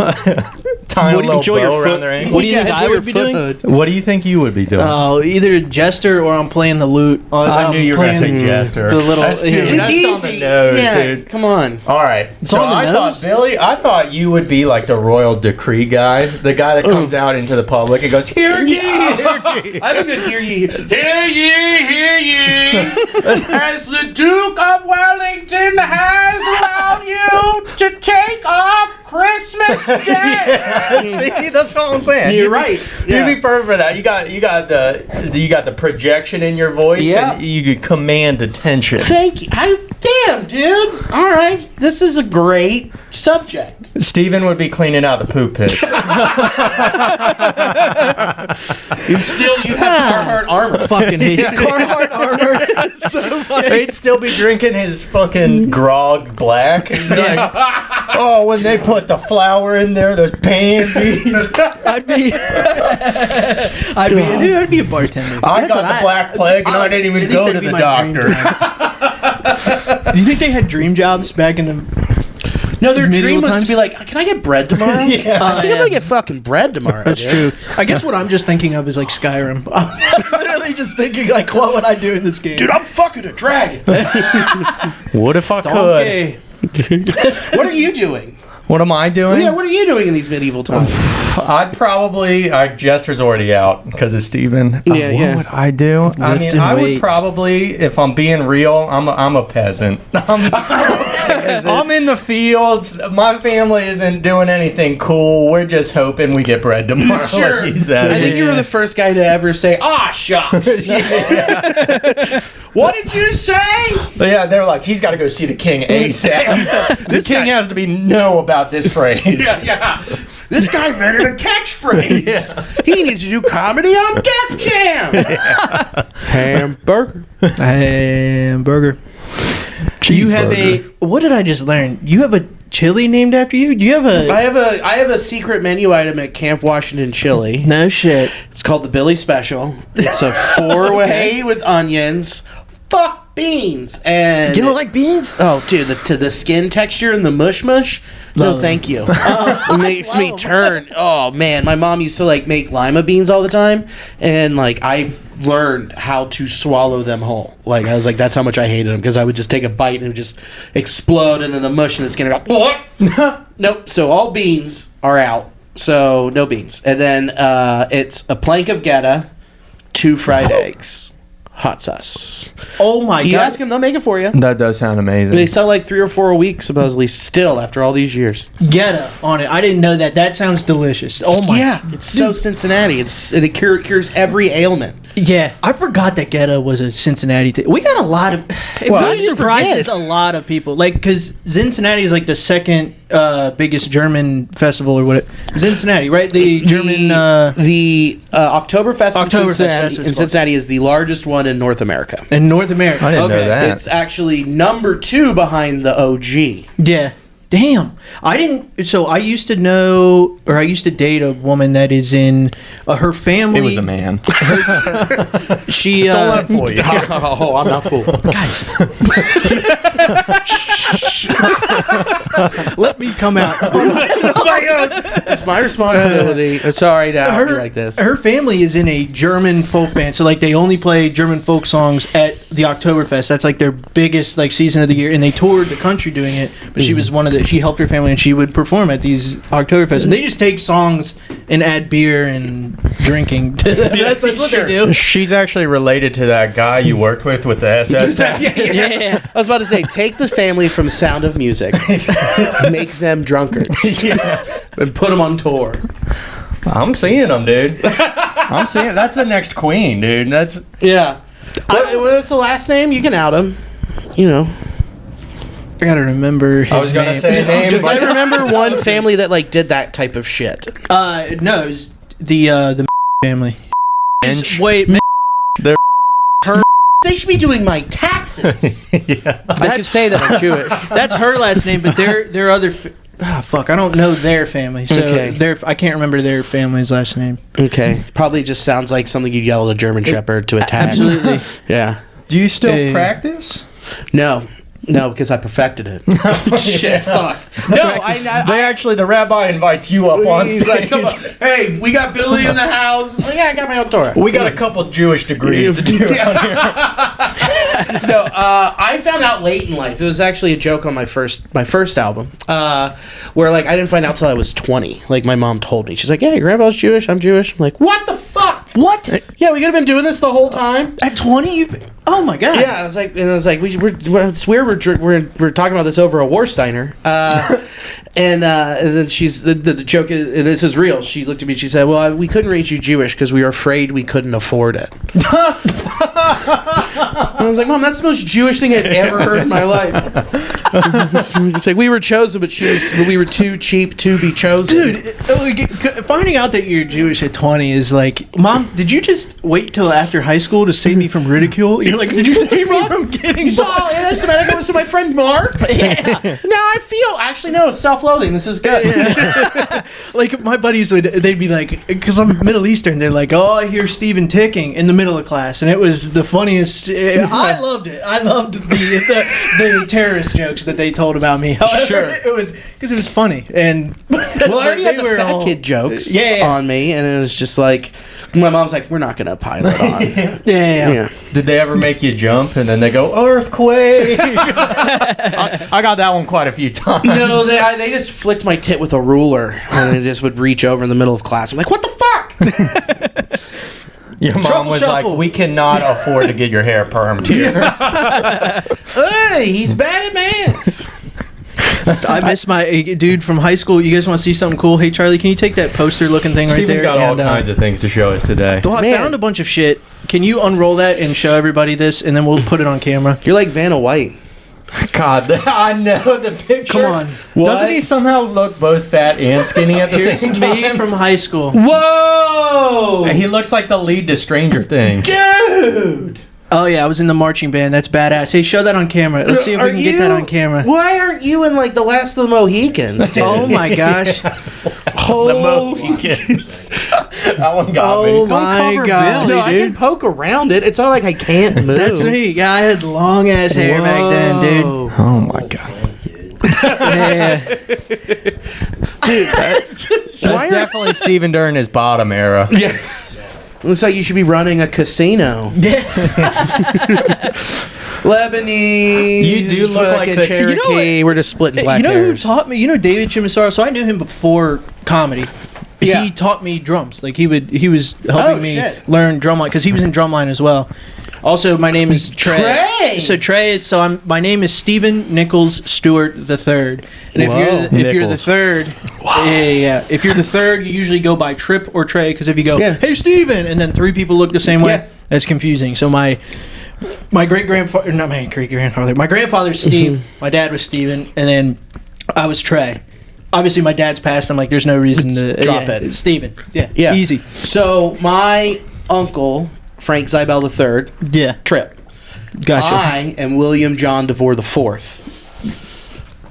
tying a little
enjoy your
bow
foot-
around their ankle.
What do you think
enjoy
I
your
would be doing?
foot.
What do you think you would be doing?
Oh, either jester or I'm playing the lute.
I knew you were going to say jester.
The little,
That's too,
yeah.
that's
It's
on the
easy.
nose,
Yeah,
dude.
come on.
All right. So
on the
I
nose?
thought, Billy, I thought you would be like the royal decree guy, the guy that comes out into the public and goes, "Hear ye, hear ye."
I have a good hear ye. Hear ye. As the Duke of Wellington has allowed you to take off Christmas Day.
Yeah, see, that's what I'm saying.
You're
You'd be-
right. Yeah.
You'd be perfect for that. You got the projection in your voice,
Yeah.
and you could command attention.
Thank you. Damn, dude. All right. This is a great subject.
Steven would be cleaning out the poop pits.
You have Carhartt armor.
Fucking hate you. Carhartt armor. It's so funny.
He'd still be drinking his fucking grog black. Like, oh, when they put the flour in there, those pansies.
I'd be a bartender.
I
That's
got
what
the Black Plague and I didn't even
at least
go
that'd
to
be
the
my dream
doctor.
job. Do you think they had dream jobs back in the?
No, their dream
Medieval
was
times?
to be like, can I get bread tomorrow?
Yeah.
I think I'm
yeah.
gonna get fucking bread tomorrow.
That's
dude.
true. I guess what I'm just thinking of is like Skyrim. I'm literally just thinking like, what would I do in this game?
Dude, I'm fucking a dragon.
What if I could?
Okay.
What are you doing?
What am I doing?
Yeah, what are you doing in these medieval times?
Jester's already out because of Steven.
Yeah,
what
yeah.
would I do? I mean,
Lifting
I would
weights.
probably, if I'm being real, I'm a peasant. I'm in the fields. My family isn't doing anything cool. We're just hoping we get bread tomorrow,
Sure.
like you said.
I think you were the first guy to ever say, "Ah, shucks." What did you say?
But yeah, they're like, he's got to go see the king ASAP. The king has to know about this phrase.
Yeah. This guy invented a catchphrase. He needs to do comedy on Def Jam. Hamburger.
Hamburger. You have a. What did I just learn? You have a chili named after you? Do you have a?
I have a secret menu item at Camp Washington Chili.
No shit.
It's called the Billy Special. It's a 4-way with onions. Fuck beans and
You don't like beans?
oh, dude, the skin texture and the mush. No,
Love
thank you. It makes me turn. Oh man, my mom used to like make lima beans all the time, and like I've learned how to swallow them whole. Like I was like, that's how much I hated them because I would just take a bite and it would just explode, and then the mush and the skin would go. Nope. So all beans are out. So no beans, and then it's a plank of Gouda, 2 fried eggs, hot sauce.
Oh my
You
god.
ask them, they'll make it for you.
That does sound amazing.
They sell like 3 or 4 a week, supposedly, still after all these years.
Gouda on it. I didn't know that. That sounds delicious. Oh my.
Yeah, it's so Cincinnati. It cures every ailment.
Yeah, I forgot that Gouda was a Cincinnati thing. We got a lot of. It
Well,
really
you
surprises
forget.
a lot of people. Like, because Cincinnati is like the second biggest German festival or what? Cincinnati, right? The German.
The Oktoberfest
Oktoberfest, that's what it's
in
called.
Cincinnati is the largest one in North America.
in North America.
I didn't know that.
It's actually number 2 behind the OG.
Yeah. Damn. I didn't. So I used to know, or I used to date a woman that is in her family.
It was a man.
She.
Don't let fool you.
Oh, I'm not fooled.
Let me come out.
It's my responsibility. Sorry to out you like this.
Her family is in a German folk band, so like they only play German folk songs at the Oktoberfest. That's like their biggest like season of the year, and they toured the country doing it. But she was one of the. She helped her family, and she would perform at these Oktoberfest. And they just take songs and add beer and drinking. To them. That's what they do.
She's actually related to that guy you worked with the SS patch.
Yeah.
I was about to say, take the family from Sound of Music, make them drunkards, and put them on tour.
I'm seeing them, dude. I'm seeing. That's the next queen, dude. That's
Yeah. What's the last name? You can out him. You know.
I gotta remember his
I was gonna
name.
say a name.
Because I
but-
remember one family that like did that type of shit.
No, it was the family.
Inch.
Wait,
They should be doing my taxes.
Yeah.
I could say that I'm Jewish.
that's her last name, but their other. Fuck, I don't know their family, so
Okay.
I can't remember their family's last name.
Okay. Probably just sounds like something you'd yell at a German Shepherd to attack.
Absolutely.
Yeah.
Do you still
Hey.
practice?
No. No, because I perfected it. Shit, fuck. No,
the rabbi invites you up on
he's
stage.
like, come on. Hey, we got Billy in the house. Like, yeah, I got my own Torah.
We got a couple Jewish degrees to do on here.
No, I found out late in life. It was actually a joke on my first album, where like I didn't find out till I was 20. Like my mom told me, she's like, "Yeah, your grandpa's Jewish. I'm Jewish." I'm like, "What the fuck?
What?
Yeah, we could have been doing this the whole time."
At 20, you've... Oh my god.
Yeah, I was like, it's weird. We're talking about this over a Warsteiner, and then the joke is, and this is real. She looked at me and she said, "Well, we couldn't raise you Jewish because we were afraid we couldn't afford it." I was like, "Mom, that's the most Jewish thing I've ever heard in my life." It's like we were chosen, but we were too cheap to be chosen.
Dude, finding out that you're Jewish at 20 is like, Mom, did you just wait till after high school to save me from ridicule? You're like, did you save me from getting...
You saw anti-Semitic goes to my friend Mark? Yeah. No, I feel... Actually, no, it's self-loathing. This is good.
Yeah. Like, my buddies they'd be like, because I'm Middle Eastern, they're like, oh, I hear Stephen ticking in the middle of class. And it was the funniest... I loved it. I loved the terrorist jokes that they told about me. However,
Sure.
It was because it was funny. And
well, I already had the fat kid jokes on me, and it was just like... My mom's like, we're not going to pile it on.
Yeah.
Did they ever make you jump and then they go, earthquake? I got that one quite a few times.
No, they just flicked my tit with a ruler, and they just would reach over in the middle of class. I'm like, what the fuck?
Your mom was like, we cannot afford to get your hair permed here.
Hey, he's bad at math.
I miss my dude from high school. You guys want to see something cool? Hey, Charlie, can you take that poster looking thing right
Steven
there?
got all kinds of things to show us today.
Well, I found a bunch of shit. Can you unroll that and show everybody this, and then we'll put it on camera?
You're like Vanna White.
God, I know the picture.
Come on.
What? Doesn't he somehow look both fat and skinny at the same time?
Me from high school.
Whoa!
He looks like the lead to Stranger Things.
Dude!
Oh, yeah, I was in the marching band. That's badass. Hey, show that on camera. Let's see if we can get that on camera.
Why aren't you in, like, the Last of the Mohicans, dude?
Oh, my gosh.
The Mohicans. That one got me.
Oh, my God.
No, I can poke around it. It's not like I can't move.
That's me. Yeah, I had long-ass hair back then, dude.
Oh, my God.
Yeah.
Dude,
That's definitely Steven during his bottom era.
Yeah. Looks like you should be running a casino.
Yeah.
Lebanese.
You do look like the
Cherokee. We're just splitting black
You know
hairs.
who taught me? You know David Chimisaro? So I knew him before comedy.
Yeah.
He taught me drums. Like he was helping me learn drumline because he was in drumline as well. Also, my name is Trey. So Trey is my name is Stephen Nichols Stewart the Third. And if you're the third, if you're the third, you usuly go by Trip or Trey because if you go, hey Stephen, and then three people look the same way, that's confusing. So my great grandfather, not my great grandfather, my grandfather's Steve, my dad was Stephen, and then I was Trey. Obviously, my dad's passed. I'm like, there's no reason to
drop it.
Stephen, easy.
So my uncle, Frank Zybel III, Trip.
Gotcha.
I am William John DeVore IV.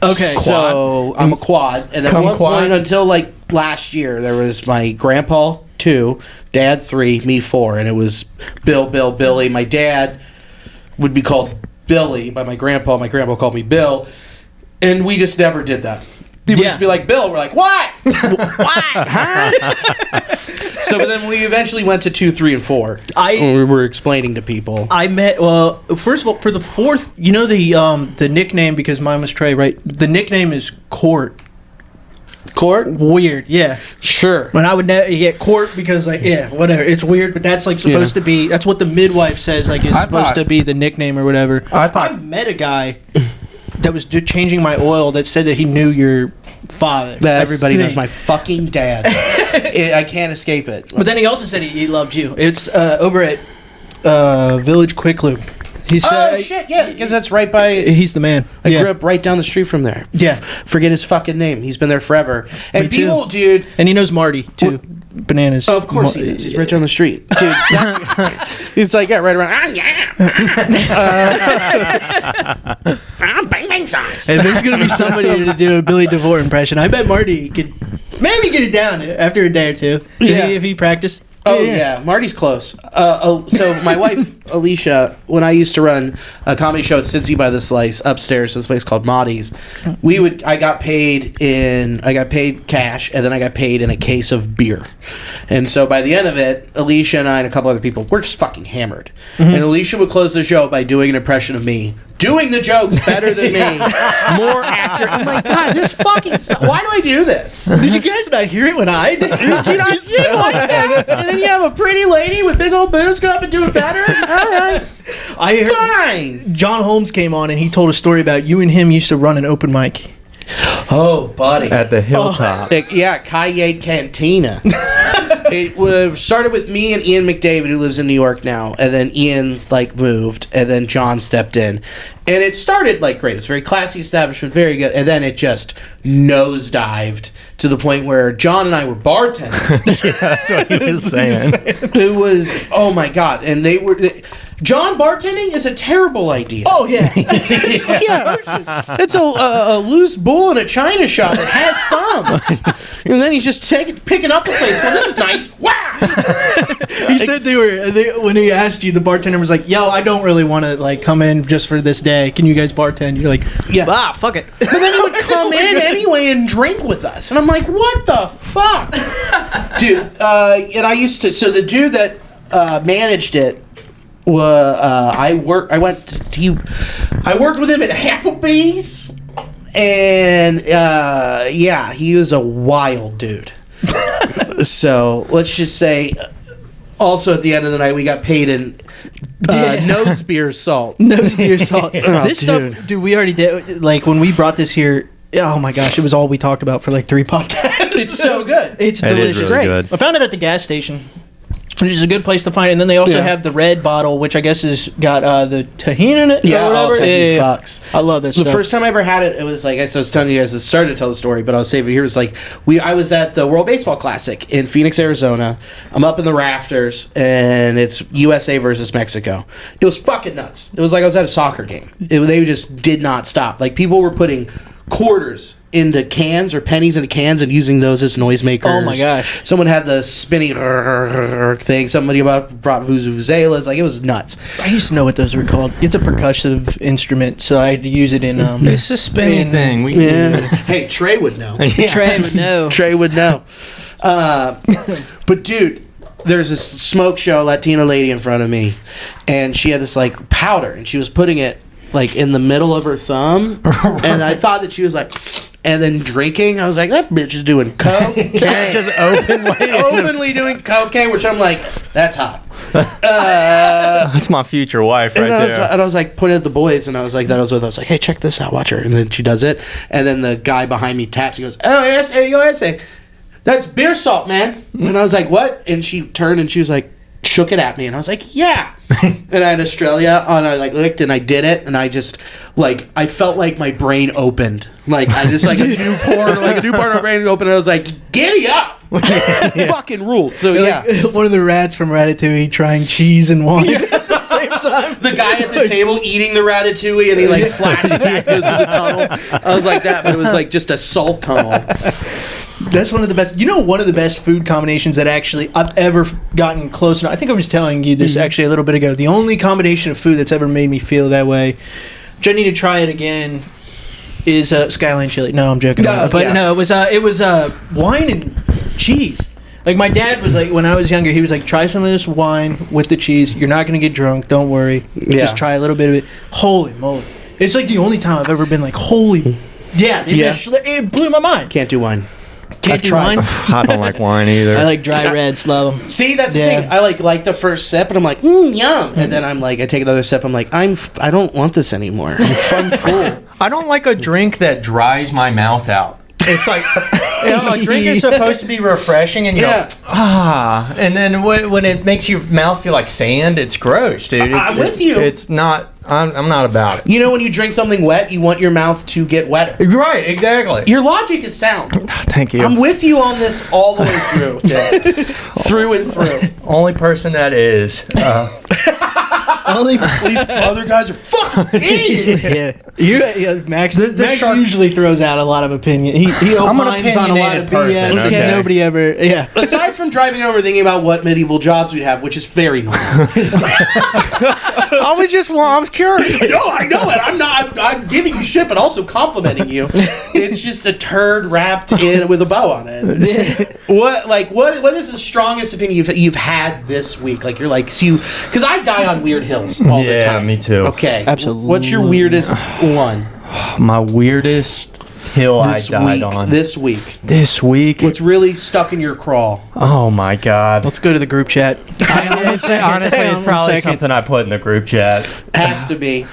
Okay.
So I'm a quad. And at one point until like last year, there was my grandpa 2, dad 3, me 4. And it was Bill, Billy. My dad would be called Billy by my grandpa. My grandpa called me Bill. And we just never did that. People just be like, Bill. We're like, what? What? Huh? So then we eventually went to 2, 3, and 4. We were explaining to people.
I met, well, first of all, for the fourth, you know the nickname, because mine was Trey, right? The nickname is Court.
Court?
Weird, yeah.
Sure.
When I would get Court because, like, whatever. It's weird, but that's, like, supposed to be, that's what the midwife says, like, it's supposed to be the nickname or whatever. I met a guy that was changing my oil that said that he knew your father.
Everybody knows my fucking dad. I can't escape it.
But then he also said he loved you. It's over at Village Quick Lube. He said,
shit, yeah, because that's right by...
He's the man.
I grew up right down the street from there.
Yeah.
Forget his fucking name. He's been there forever. And
Me
people,
too.
dude...
And he knows Marty, too. Bananas.
Oh, of course he does. He's right down the street. Dude, it's like, right around... I'm bang bang sauce.
And there's going to be somebody to do a Billy DeVore impression. I bet Marty could maybe get it down after a day or two if he practiced.
Oh yeah, Marty's close. So my wife Alicia, when I used to run a comedy show at Cincy by the Slice upstairs, this place called Maudie's, I got paid cash, and then I got paid in a case of beer. And so by the end of it, Alicia and I and a couple other people were just fucking hammered. And Alicia would close the show by doing an impression of me. Doing the jokes better than me, more accurate. I'm like, God, this fucking why do I do this?
Did you guys not hear it when I did?
Did you not see it like that? And then you have a pretty lady with big old boobs go up and do it better? All right.
I heard
Fine.
John Holmes came on and he told a story about you and him used to run an open mic.
Oh, buddy.
At the Hilltop.
Yeah, Kaye Cantina. It started with me and Ian McDavid, who lives in New York now, and then Ian's moved, and then John stepped in, and it started great. It's a very classy establishment, very good, and then it just nosedived to the point where John and I were bartending.
Yeah, that's what he was saying.
It was, oh my God, and John bartending is a terrible idea.
Oh yeah.
It's a loose bull in a china shop that has thumbs. And then he's just picking up the plates going, this is nice. Wow!
He said when he asked you, the bartender was like, yo, I don't really want to come in just for this day. Can you guys bartend? You're like,
yeah.
Fuck it.
But then he would come in anyway and drink with us. And I'm like, what the fuck? Dude, and I used to, so the dude that managed it, I worked with him at Applebee's, and he was a wild dude. So let's just say, also at the end of the night, we got paid in nose beer salt.
Nose beer salt. This stuff, dude, we already did. When we brought this here, oh my gosh, it was all we talked about for 3 podcasts.
It's so good.
It's delicious.
Is really good.
I found it at the gas station, which is a good place to find it. And then they also have the red bottle, which I guess has got the tahini in it.
Yeah,
or
all
whatever.
tahini fucks.
I love this
The
stuff.
first time I ever had it, it was I guess I was telling you guys, I started to tell the story, but I'll save it here. It was I was at the World Baseball Classic in Phoenix, Arizona. I'm up in the rafters, and it's USA versus Mexico. It was fucking nuts. It was like I was at a soccer game. They just did not stop. People were putting quarters into cans or pennies into cans and using those as noisemakers.
Oh my gosh.
Someone had the spinny thing. Somebody brought vuvuzelas. It was nuts.
I used to know what those were called. It's a percussive instrument, so I had to use it in
It's a spinning thing.
Hey, Trey would know.
Trey would know.
Trey would know. But dude, there's this smoke show Latina lady in front of me, and she had this powder, and she was putting it in the middle of her thumb, and I thought that she was and then drinking. I was like, that bitch is doing cocaine.
Just
openly doing cocaine, which I'm like, that's hot.
That's my future wife right there.
And I was pointing at the boys, and I was that I was with. I was like, hey, check this out, watch her. And then she does it, and then the guy behind me taps. He goes, oh yes, hey, yo, yes, that's beer salt, man. And I was like, what? And she turned and she was shook it at me, and I was like, yeah. And I had Australia, and I licked, and I did it, and I just I felt my brain opened, I just a new part of my brain opened, and I was like, giddy up. Fucking rule. So
one of the rats from Ratatouille trying cheese and wine at the same time.
The guy at the table eating the ratatouille, and he flashes back, goes to the tunnel. I was like that, but it was just a salt tunnel.
That's one of the best. One of the best food combinations that actually I've ever gotten close enough. I think I was telling you this actually a little bit ago. The only combination of food that's ever made me feel that way, which I need to try it again, is Skyline chili. No, I'm joking. No, it was wine and cheese. My dad was when I was younger, he was try some of this wine with the cheese. You're not going to get drunk. Don't worry. Yeah. Just try a little bit of it. Holy moly. It's the only time I've ever been holy. Yeah. It blew my mind.
Can't do wine.
Can't do wine?
I don't like wine either.
I like dry reds. Love them.
See, that's the thing. I like the first sip, and I'm yum. And then I'm I take another sip. I'm I don't want this anymore. I'm full.
I don't like a drink that dries my mouth out. It's a drink is supposed to be refreshing, and you go, and then when it makes your mouth feel like sand, it's gross, dude.
I'm with you.
It's not. I'm not about it.
When you drink something wet, you want your mouth to get wetter.
Right, exactly.
Your logic is sound.
Thank you.
I'm with you on this all the way through. Through and through.
Only person that is.
These other guys are fucking idiots.
Max usually throws out a lot of opinion. He opines on a lot of BS.
Okay.
Nobody ever. Yeah.
Aside from driving over thinking about what medieval jobs we'd have, which is very normal.
I was curious.
I know it. I'm giving you shit, but also complimenting you. It's just a turd wrapped in with a bow on it. What is the strongest opinion you've had this week? Like, you're like, because I die on weird hills all the time.
Yeah, me too.
Okay.
Absolutely.
What's your weirdest one?
My weirdest hill I died on.
This week.
This week?
What's really stuck in your crawl?
Oh, my God.
Let's go to the group chat.
Honestly, it's probably something I put in the group chat.
Has to be.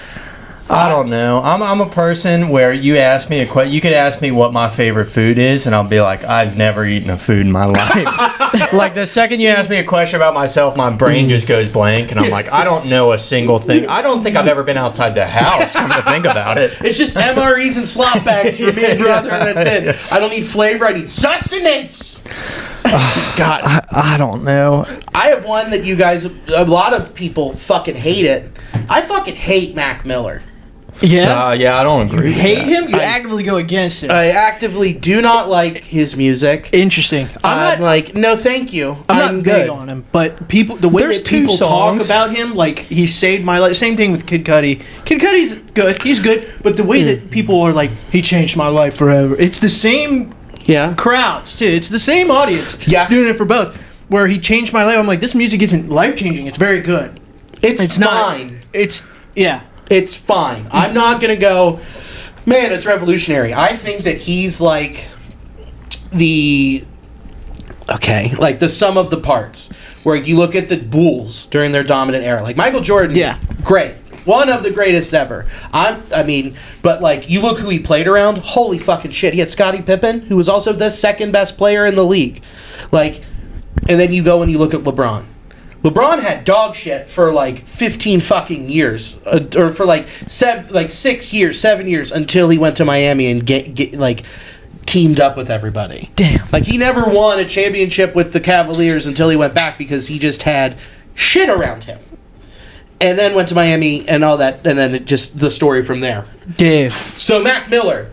I don't know. I'm a person where you ask me you could ask me what my favorite food is, and I'll be like, I've never eaten a food in my life. Like, the second you ask me a question about myself, my brain just goes blank, and I'm like, I don't know a single thing. I don't think I've ever been outside the house, come to think about it.
It's just MREs and slop bags for me, brother, and that's it. I don't need flavor, I need sustenance. God,
I don't know.
I have one that you guys, a lot of people fucking hate it. I fucking hate Mac Miller.
Yeah.
Yeah, I don't agree.
You hate him? You
I
actively go against him.
I actively do not like his music.
Interesting.
I'm like, no, thank you.
I'm not
good
big on him, but the way
There's
that people
two
talk
songs.
about him, like, he saved my life. Same thing with Kid Cudi. Kid Cudi's good. He's good, but the way that people are like, he changed my life forever. It's the same
Yeah.
crowds too. It's the same audience doing it for both. Where he changed my life, I'm like, this music isn't life changing. It's very good.
It's fine. It's fine. I'm not going to go, man, it's revolutionary. I think that he's like the sum of the parts. Where you look at the Bulls during their dominant era. Like Michael Jordan, great. One of the greatest ever. But like, you look who he played around, holy fucking shit. He had Scottie Pippen, who was also the second best player in the league. Like, and then you go and you look at LeBron. LeBron had dog shit for like 15 fucking years, or for like 7 years until he went to Miami and get teamed up with everybody.
Damn.
Like, he never won a championship with the Cavaliers until he went back because he just had shit around him. And then went to Miami and all that, and then the story from there.
Yeah.
So Mac Miller.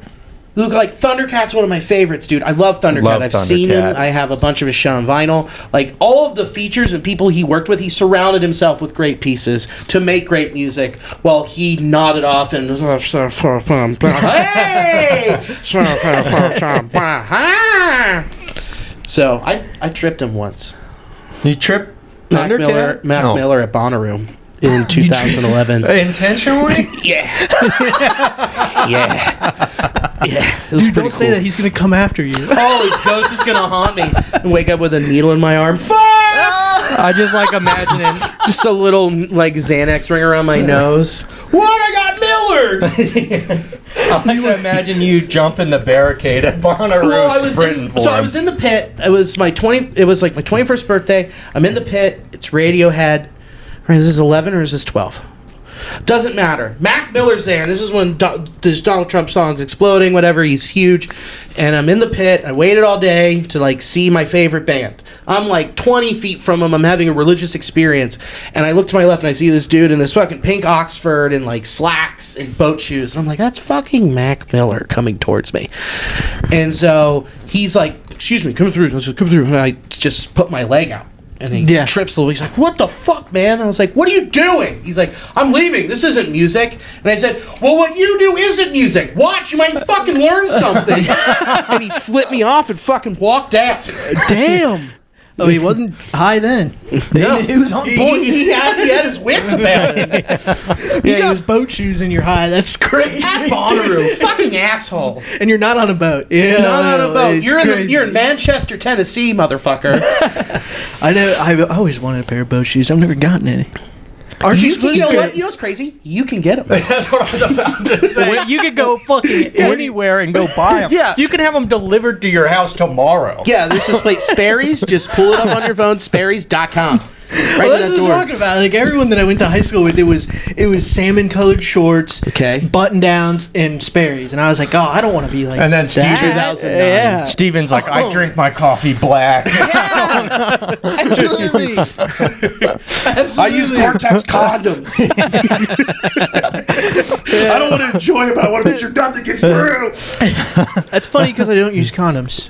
Look, like, Thundercat's one of my favorites, dude. I love Thundercat. I've seen him. I have a bunch of his shit on vinyl. Like, all of the features and people he worked with, he surrounded himself with great pieces to make great music while he nodded off and... Hey! So, I tripped him once.
You tripped
Mac Miller at Bonnaroo in 2011.
Intentionally?
Yeah.
Dude, don't say that. He's going to come after you.
Oh, his ghost is going to haunt me and wake up with a needle in my arm. Fuck!
I just like imagining
Just a little, like, Xanax ring around my nose. What? I got Miller!
I like to imagine you jumping the barricade at Bonnaroo sprinting for him.
I was in the pit. It was my 21st birthday. I'm in the pit. It's Radiohead. Is this 11 or is this 12? Doesn't matter. Mac Miller's there, and this is when this Donald Trump song's exploding, whatever. He's huge. And I'm in the pit. I waited all day to, like, see my favorite band. I'm, like, 20 feet from him. I'm having a religious experience. And I look to my left, and I see this dude in this fucking pink Oxford and, like, slacks and boat shoes. And I'm like, that's fucking Mac Miller coming towards me. And so he's like, excuse me, come through. I said, come through. And I just put my leg out. And he trips a little. He's like, what the fuck, man? I was like, what are you doing? He's like, I'm leaving. This isn't music. And I said, well, what you do isn't music. Watch, you might fucking learn something. And he flipped me off and fucking walked out.
Damn. Oh, he wasn't high then.
No.
He was on point.
He had his wits about it.
You got boat shoes and you're high. That's crazy.
At Bonnaroo. Fucking asshole.
And you're not on a boat. Yeah.
Not on a boat. You're in Manchester, Tennessee, motherfucker.
I know. I've always wanted a pair of boat shoes. I've never gotten any.
Aren't you know what? You know what's crazy? You can get them.
That's what I was about to say. You could go fucking anywhere and go buy them.
Yeah.
You can have them delivered to your house tomorrow.
Yeah, there's this place, Sperry's. Just pull it up on your phone, Sperry's.com. Right
Well,
to
that's
that
what
door.
I'm talking about. Like everyone that I went to high school with, it was salmon colored shorts,
Okay.
button downs, and Sperry's, and I was like, oh, I don't want to be like.
And then Steve-
that.
2009.
Yeah.
Steven's like, I
Oh.
drink my coffee black.
Absolutely.
I use Gore-Tex condoms. I don't want to enjoy it, but I want to make sure nothing gets through.
That's funny because I don't use condoms.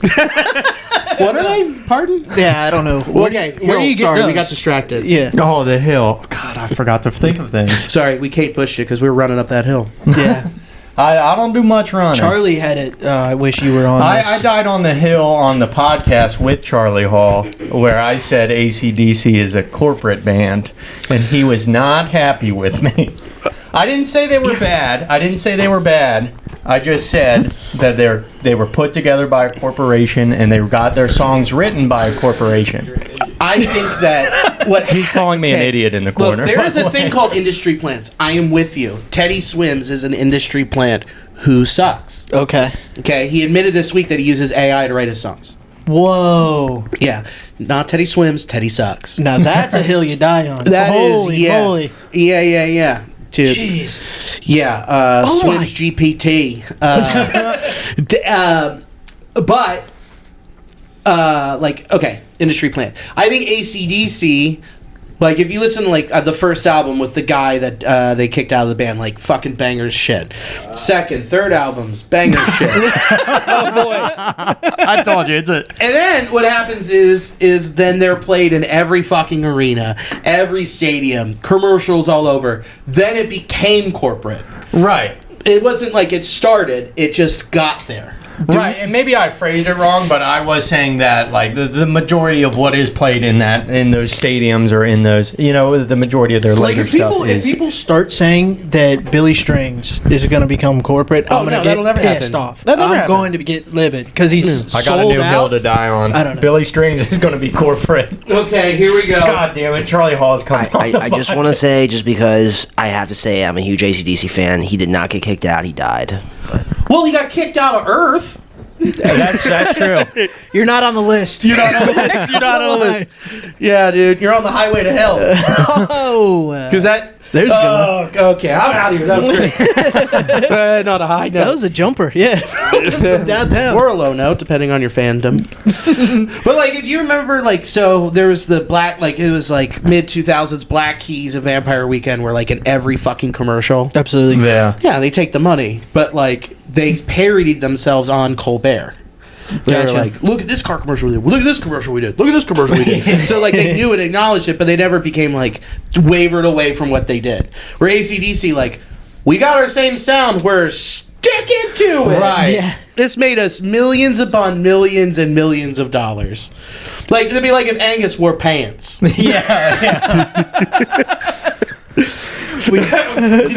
What are they? Pardon?
Yeah, I don't know.
Okay.
Where do you get
sorry, we
those?
got distracted.
Yeah.
Oh, the hill. God, I forgot to think of things.
Sorry, we Kate pushed it because we were running up that hill.
Yeah.
I don't do much running.
Charlie had it. I wish you were on this.
I died on the hill on the podcast with Charlie Hall, where I said AC/DC is a corporate band, and he was not happy with me. I didn't say they were bad. I just said that they were put together by a corporation, and they got their songs written by a corporation.
I think that
He's calling me an idiot in the corner.
Look, there is a thing called industry plants. I am with you. Teddy Swims is an industry plant who sucks.
Okay.
Okay, he admitted this week that he uses AI to write his songs.
Whoa.
Yeah, not Teddy Swims. Teddy sucks.
Now that's a hill you die on.
That is,
Holy
yeah,
moly.
yeah, dude.
Jeez.
Yeah,
Oh
Swims
my-
GPT. But like, okay, industry plant. I think AC/DC. Like, if you listen to, like, the first album with the guy that they kicked out of the band, like, fucking bangers shit. Second, third albums, bangers shit.
Oh boy! I told you it's a.
And then what happens is then they're played in every fucking arena, every stadium, commercials all over. Then it became corporate.
Right.
It wasn't like it started; it just got there.
Right, and maybe I phrased it wrong, but I was saying that like the majority of what is played in those stadiums or in those, the majority of their
Like
later
if people
stuff is.
if people start saying that Billy Strings is going to become corporate,
Oh,
I'm
no,
going to
that'll
get
never
pissed
happen.
off.
That'll never
I'm
happen.
going to get livid because he's
I got a
sold
new
out.
hill to die on.
I don't know.
Billy Strings is going to be corporate.
Okay, here we go.
God damn it, Charlie Hall's coming.
I just want to say, just because I have to say I'm a huge AC/DC fan, he did not get kicked out. He died.
Well, he got kicked out of Earth.
That's true.
You're not on the list.
You're not on the list. You're not on the list. Yeah, dude, you're on the highway to hell.
Oh,
Because that.
there's a good one.
Okay, I'm out of here. That was great. Not a high note.
That was a jumper. Yeah, from downtown.
Or a low note, depending on your fandom. But like, do you remember so there was the black, like it was like mid 2000s Black Keys of Vampire Weekend were like in every fucking commercial.
Absolutely.
Yeah.
Yeah, they take the money, but like they parodied themselves on Colbert. They
Gotcha.
were like, look at this car commercial we did. Look at this commercial we did. Look at this commercial we did. So like they knew and acknowledged it, but they never became like wavered away from what they did. Where AC/DC, like, we got our same sound, we're sticking to it.
Right.
Yeah.
This made us millions upon millions and millions of dollars. Like, it'd be like if Angus wore pants. Did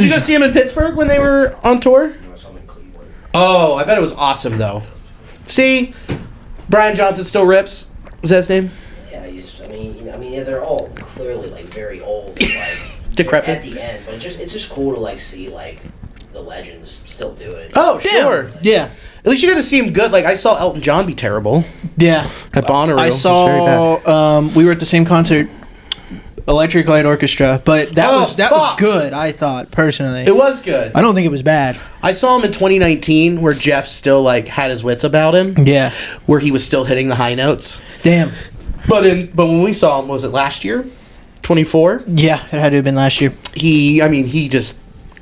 you go see him in Pittsburgh when they were on tour? Oh, I bet it was awesome, though. See? Brian Johnson still rips. Is that his name?
Yeah, yeah, they're all clearly like very old, like
Decrepit.
at the end. But it's just cool to like see like the legends still do it.
Oh, sure.
Yeah.
At least you got to see him good. Like, I saw Elton John be terrible
Yeah.
at Bonnaroo.
I
It was very bad.
saw. We were at the same concert, Electric Light Orchestra, but that was
fuck.
good. I thought personally.
It was good.
I don't think it was bad.
I saw him in 2019 where Jeff still, like, had his wits about him.
Yeah.
Where he was still hitting the high notes.
Damn.
But when we saw him, was it last year? 24?
Yeah, it had to have been last year.
He just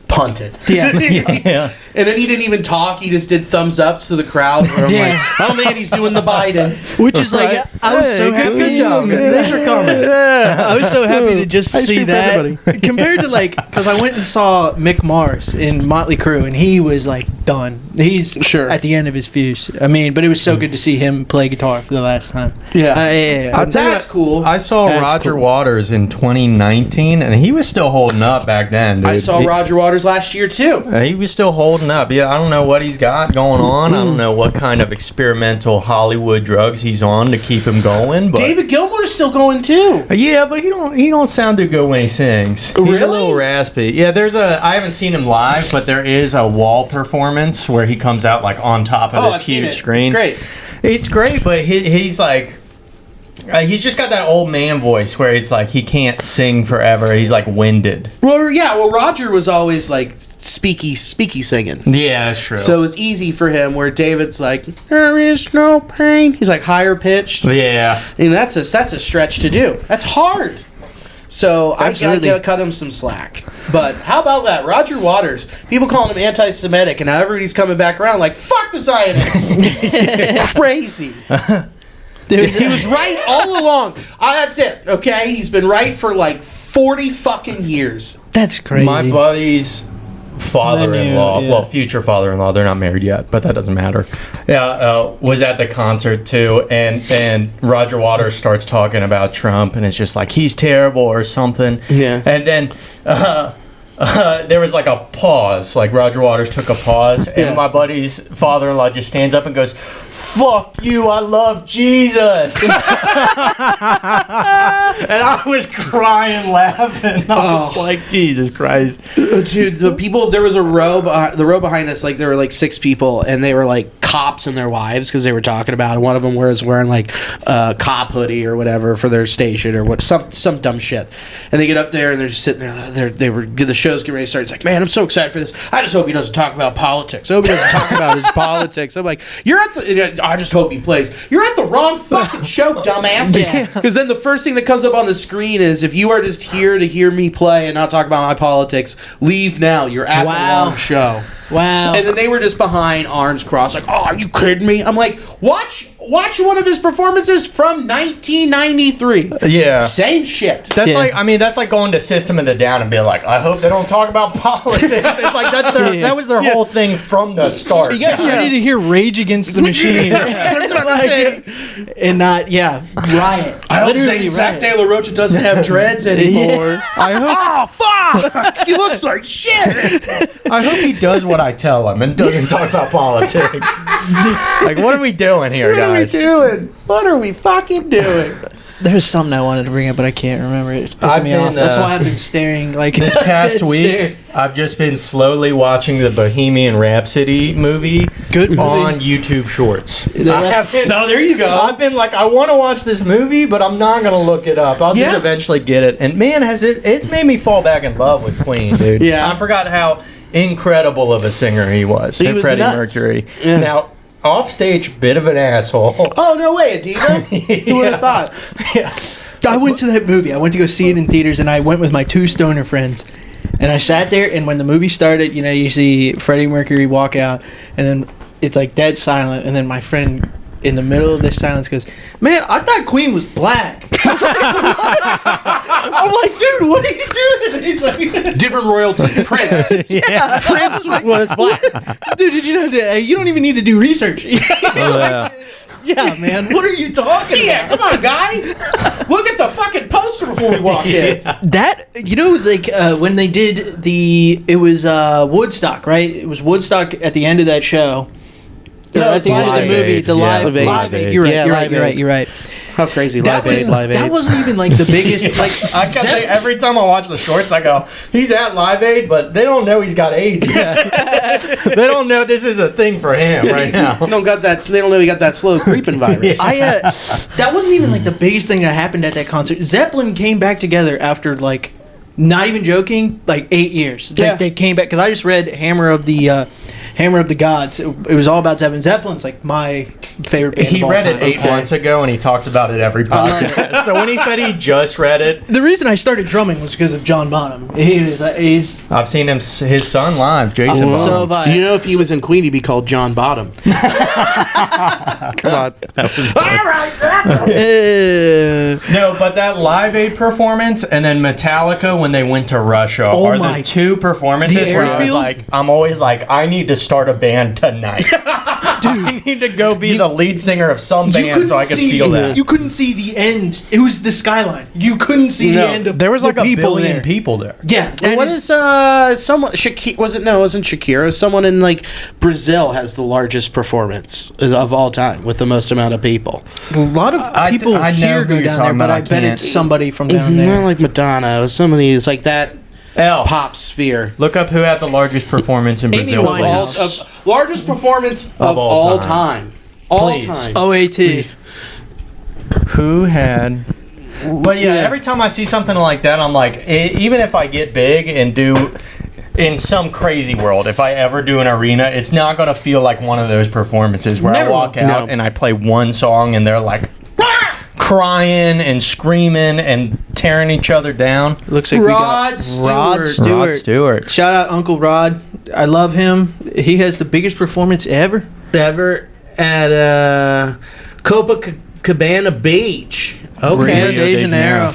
punted.
Yeah.
Yeah.
And then he didn't even talk. He just did thumbs ups to the crowd. Where I'm
Yeah.
like, oh man, he's doing the Biden.
Which is like,
Right.
I was so happy.
Good job. Thanks for coming.
I was so happy to just
Ice
see
cream for
that
everybody.
compared to like, because I went and saw Mick Mars in Motley Crue, and he was like done. He's
Sure.
at the end of his fuse. I mean, but it was so good to see him play guitar for the last time.
Yeah.
Yeah.
I'll tell you
That's
what,
cool.
I saw
That's
Roger
cool.
Waters in 2019, and he was still holding up back then, dude.
I saw Roger Waters last year too.
He was still holding up. Yeah, I don't know what he's got going on. I don't know what kind of experimental Hollywood drugs he's on to keep him going. But
David Gilmour's still going too.
yeah, but he don't sound too good when he sings. He's
Really?
a little raspy. Yeah, I haven't seen him live, but there is a wall performance where he comes out like on top of
Oh,
this
I've seen
huge
it.
screen.
It's great.
It's great, but he's like, He's just got that old man voice where it's like he can't sing forever. He's like winded.
Well, yeah. Well, Roger was always like speaky singing.
Yeah, that's true.
So it's easy for him. Where David's like, there is no pain. He's like higher pitched.
Yeah,
and that's a stretch to do. That's hard. So I gotta cut him some slack. But how about that? Roger Waters, people calling him anti-Semitic, and now everybody's coming back around like, fuck the Zionists. Crazy. He was right all along. That's it, okay? He's been right for like 40 fucking years.
That's crazy.
my buddy's father-in-law, future father-in-law, they're not married yet, but that doesn't matter. Yeah, was at the concert too, and Roger Waters starts talking about Trump, and it's just like he's terrible or something.
Yeah.
And then there was like a pause, like Roger Waters took a pause, and my buddy's father-in-law just stands up and goes, "Fuck you, I love Jesus." And I was crying, laughing. I was like, Jesus Christ.
Dude, the people, there was a row, the row behind us, like there were like 6 people, and they were like cops and their wives, because they were talking about it. One of them was wearing like a cop hoodie or whatever for their station or what, some dumb shit. And they get up there and they're just sitting there, the show's getting ready to start. It's like, man, I'm so excited for this. I just hope he doesn't talk about politics. I hope he doesn't talk about his politics. I'm like, I just hope he plays. You're at the wrong fucking show, dumbass. Because then the first thing that comes up on the screen is, if you are just here to hear me play and not talk about my politics, leave now. You're at the wrong show.
Wow.
And then they were just behind, arms crossed, like, oh, are you kidding me? I'm like, watch one of his performances from 1993.
Yeah.
Same shit.
That's that's like going to System of the Down and being like, I hope they don't talk about politics. It's like that was their whole thing from the start.
You guys ready to hear Rage Against the Machine? And not, riot.
I hope Zach De La Rocha doesn't have dreads anymore.
I hope.
Oh, fuck! He looks like shit.
I hope he does what I tell him and doesn't talk about politics. Like, what are we doing here, guys?
What are we fucking doing?
There's something I wanted to bring up, but I can't remember it. It's pissing me off. That's why I've been staring like
this past week. I've just been slowly watching the Bohemian Rhapsody movie.
Good movie.
On YouTube Shorts.
There you go.
I've been like, I want to watch this movie, but I'm not gonna look it up. I'll just eventually get it. And man, it's made me fall back in love with Queen, dude.
Yeah,
I forgot how incredible of a singer he was. Freddie Mercury.
Yeah.
Now, off stage, bit of an asshole.
Oh, no way, Adiva. Who would have thought?
Yeah.
I went to that movie. I went to go see it in theaters, and I went with my 2 stoner friends. And I sat there, and when the movie started, you see Freddie Mercury walk out, and then it's like dead silent, and then my friend in the middle of this silence goes, "Man, I thought Queen was black." I'm like, "Dude, what are you doing?" And he's like,
different royalty. Prince.
Yeah,
Prince was black.
Dude, did you know that? You don't even need to do research. Yeah, man. What are you talking about?
Come on, guy. Look at the fucking poster before we walk in.
That, when they did it was Woodstock, right? It was Woodstock at the end of that show.
No,
at the end of the movie, the Live Aid. You're right.
How crazy Live Aid.
That wasn't even like the biggest. Like
every time I watch the shorts, I go, he's at Live Aid, but they don't know he's got AIDS. They don't know this is a thing for him right now.
They don't know he got that slow creeping virus.
That wasn't even like the biggest thing that happened at that concert. Zeppelin came back together after like, not even joking, like 8 years. They came back, because I just read Hammer of the Gods. It was all about Zeppelin. Zeppelin's like my favorite band
He
of all
read
time.
it 8 months ago, and he talks about it every podcast. So when he said he just read it,
the reason I started drumming was because of John Bonham. He's
I've seen his son live, Jason Bonham.
So have I.
If he was in Queen, he'd be called John Bottom. Come on.
All right.
No, but that Live Aid performance and then Metallica when they went to Russia are the 2 performances where I'm always like, I need to start a band tonight. Dude, I need to go be the lead singer of some band so I can feel that.
You couldn't see the end. It was the skyline. You couldn't see the end of
there was like
the
a
people
billion
there.
people there.
Yeah.
What is someone Shakira? Was it? No, it wasn't Shakira. Someone in like Brazil has the largest performance of all time with the most amount of people.
A lot of people here go down there, but I bet it's somebody from down there.
Not like Madonna. It was somebody who's like that. Pop sphere.
Look up who had the largest performance in Brazil.
Largest performance of all time. All time.
OAT.
Who had? But yeah, every time I see something like that, I'm like, even if I get big and do in some crazy world, if I ever do an arena, it's not going to feel like one of those performances where I walk out and I play one song and they're like crying and screaming and tearing each other down.
Looks like
Rod
Stewart.
Shout out Uncle Rod. I love him. He has the biggest performance ever
at Copacabana Beach. Okay.
Rio de Janeiro.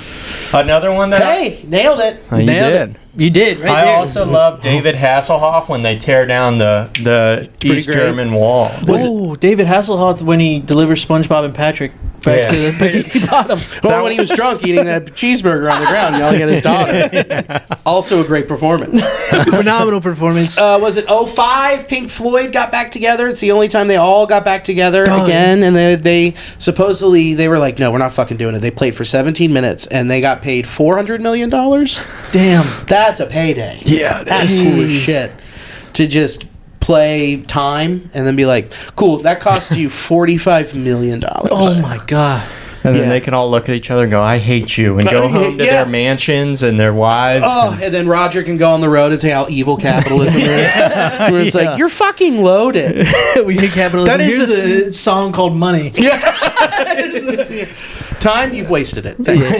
Another one that
nailed it.
You did.
You did, right
I
there.
also love David Hasselhoff when they tear down the East
great.
German wall.
Oh, David Hasselhoff when he delivers SpongeBob and Patrick back to the Bikini Bottom.
Or when he was drunk eating that cheeseburger on the ground yelling at his daughter. Also a great performance.
Phenomenal performance.
Was it 05? Pink Floyd got back together. It's the only time they all got back together again. And they supposedly, they were like, no, we're not fucking doing it. They played for 17 minutes and they got paid $400 million.
Damn.
That's a payday.
Yeah,
That's cool as shit. To just play time and then be like, cool, that cost you $45 million.
Oh my God.
And then they can all look at each other and go, I hate you, and go home to their mansions and their wives.
Oh, and then Roger can go on the road and say how evil capitalism is. Where it's like, you're fucking loaded.
We hate capitalism. Here's a song called Money.
Time, you've wasted it. Thanks.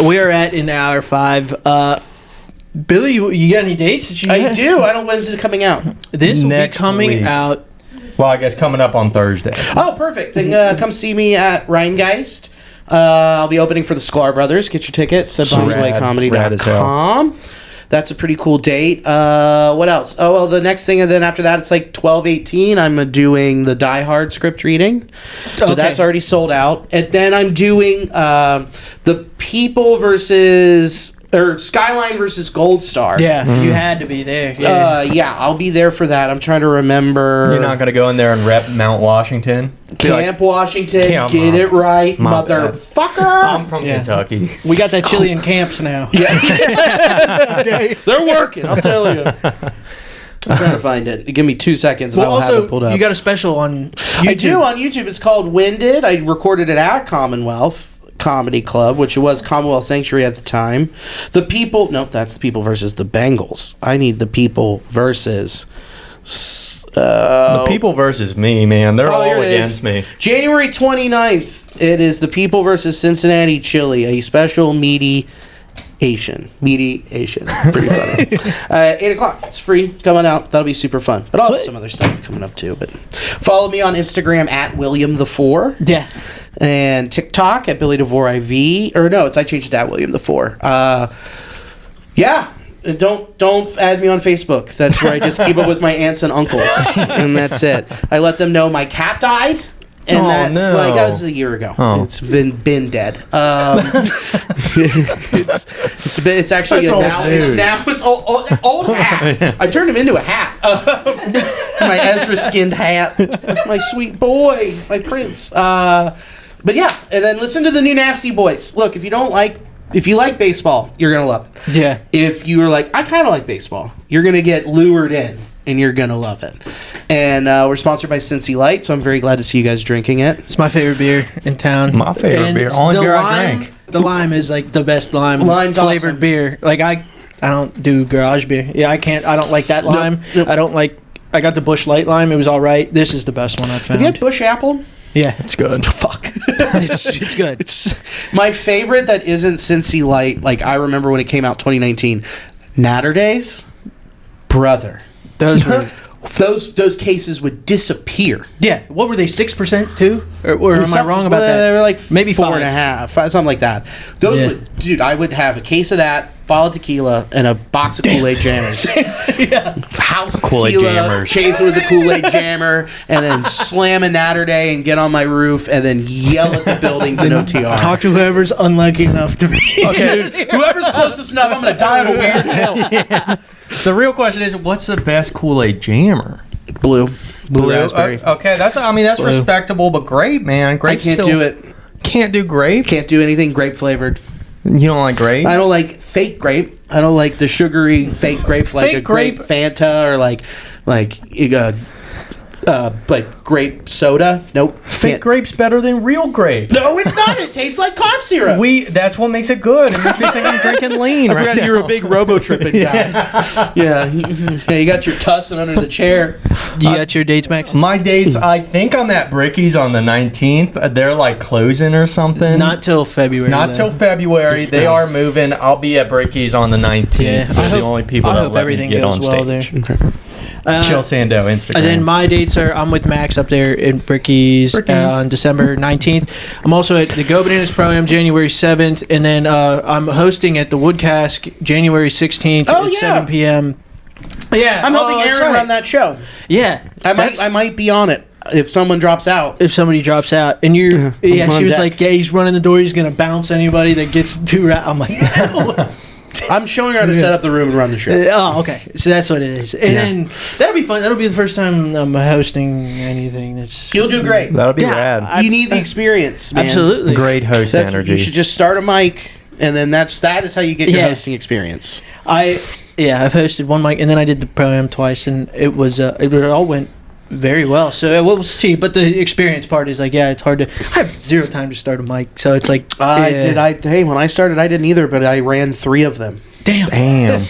We are at in hour 5. Billy, you got any dates that you
I do. I don't know when this is coming out.
This will be
Next
coming
week.
out.
Well, I guess coming up on Thursday.
Oh, perfect. Then come see me at Rheingeist. I'll be opening for the Sklar Brothers. Get your tickets at bombswaycomedy.com. That's a pretty cool date. What else? Oh, well, the next thing, and then after that, it's like 12/18. I'm doing the Die Hard script reading. But that's already sold out. And then I'm doing the People versus... or Skyline versus Gold Star.
Yeah, you had to be there.
Yeah, I'll be there for that. I'm trying to remember.
You're not going to go in there and rep Mount Washington?
Camp Washington,
Come
get
on.
it right,
My bad.
motherfucker.
I'm from Kentucky.
We got that chili in camps now.
They're working, I'll tell you. I'm trying to find it. Give me 2 seconds and
Well,
I'll have
also,
it pulled up.
you got a special on YouTube.
I do on YouTube. It's called Winded. I recorded it at Commonwealth Comedy Club, which was Commonwealth Sanctuary at the time. The People... Nope, that's the People versus the Bengals. I need the People versus...
The People versus me, man. They're all
here it
against
is.
me.
January 29th. It is the People versus Cincinnati Chili, a special mediation. Pretty funny. 8 o'clock. It's free. Coming out. That'll be super fun. But I'll have some other stuff coming up too. But follow me on Instagram at William the Four.
Yeah.
And TikTok at Billy DeVore IV. Or no, I changed it to at William the Four. Yeah. And don't add me on Facebook. That's where I just keep up with my aunts and uncles. And that's it. I let them know my cat died. And that was a year ago.
Oh.
It's been dead. It's actually it's old hat. I turned him into a hat. My Ezra skinned hat. My sweet boy, my prince. But yeah, and then listen to the new Nasty Boys. Look, if you like baseball, you're gonna love it.
Yeah.
If you're like, I kind of like baseball, you're gonna get lured in. And you're going to love it. And we're sponsored by Cincy Light, so I'm very glad to see you guys drinking it.
It's my favorite beer in town.
My favorite beer. Only beer I drink.
The lime is like the best lime
Lime's
flavored
awesome.
beer. Like I don't do garage beer. Yeah, I don't like that lime.
Nope.
I got the Busch Light lime. It was all right. This is the best one I've found.
Have you had Busch Apple?
Yeah.
It's good.
Fuck.
It's good.
It's my favorite that isn't Cincy Light. Like, I remember when it came out 2019. Natter Days? Brother.
Those were...
Those cases would disappear.
Yeah. What were they, 6% too? Or am I wrong about that?
They were like
maybe
4.5, something like that. Dude, I would have a case of that, bottle of tequila, and a box of Kool-Aid Jammers. House
Kool-Aid
tequila,
Jammers.
chase it with the Kool-Aid Jammer, and then slam a Natter Day and get on my roof and then yell at the buildings in OTR.
Talk to whoever's unlucky enough to be.
Okay, whoever's closest enough, I'm gonna die on a weird hill.
Yeah. The real question is, what's the best Kool-Aid Jammer?
Blue raspberry.
Okay, that's
Blue.
respectable, but grape, man. Grape.
I can't do it.
Can't do grape.
Can't do anything grape flavored.
You don't like grape?
I don't like fake grape. I don't like the sugary fake grapes like
Fake
a grape
grape?
Fanta or like like grape soda. Nope.
Fake
Can't.
grape's better than real grape.
No, it's not. It tastes like cough syrup.
That's what makes it good. It makes me think I'm drinking lean.
I forgot you were a big robo-tripping guy. Yeah, you got your tussin under the chair.
You got your dates, Max?
My dates, I think I'm at Bricky's on the 19th. They're like closing or something.
Not till February.
Not till February. They are moving. I'll be at Bricky's on the 19th.
Yeah,
They're the only people
I
that
hope
let
everything
me get
goes
on
well
stage.
there.
Chill Sando Instagram.
And then my dates are I'm with Max up there in Bricky's on December 19th. I'm also at the Go Bananas Pro-Am January 7th. And then I'm hosting at the Wood Cask January 16th at 7 p.m. Yeah.
I'm helping Aaron run that show.
Yeah.
I might be on it if someone drops out.
If somebody drops out. And you're... Yeah,
on
she was
deck.
like, yeah, he's running the door. He's going to bounce anybody that gets too... I'm like, no.
I'm showing her how to set up the room and run the show.
Oh, okay. So that's what it is. And then that'll be fun. That'll be the first time I'm hosting anything.
You'll do great.
That'll be rad.
You need the experience, man.
Absolutely.
Great host energy.
You should just start a mic, and then that is how you get your hosting experience.
I've hosted one mic, and then I did the Pro-Am twice, and it all went very well. So we'll see. But the experience part is like, it's hard to... I have zero time to start a mic, so it's like...
Hey, when I started, I didn't either, but I ran 3 of them.
Damn.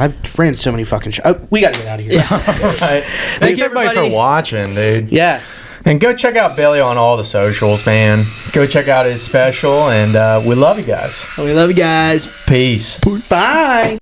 I've ran so many fucking shows. We got to get out of here.
Yeah.
All right. Thanks everybody for watching, dude.
Yes.
And go check out Billy on all the socials, man. Go check out his special, and we love you guys.
We love you guys.
Peace.
Bye.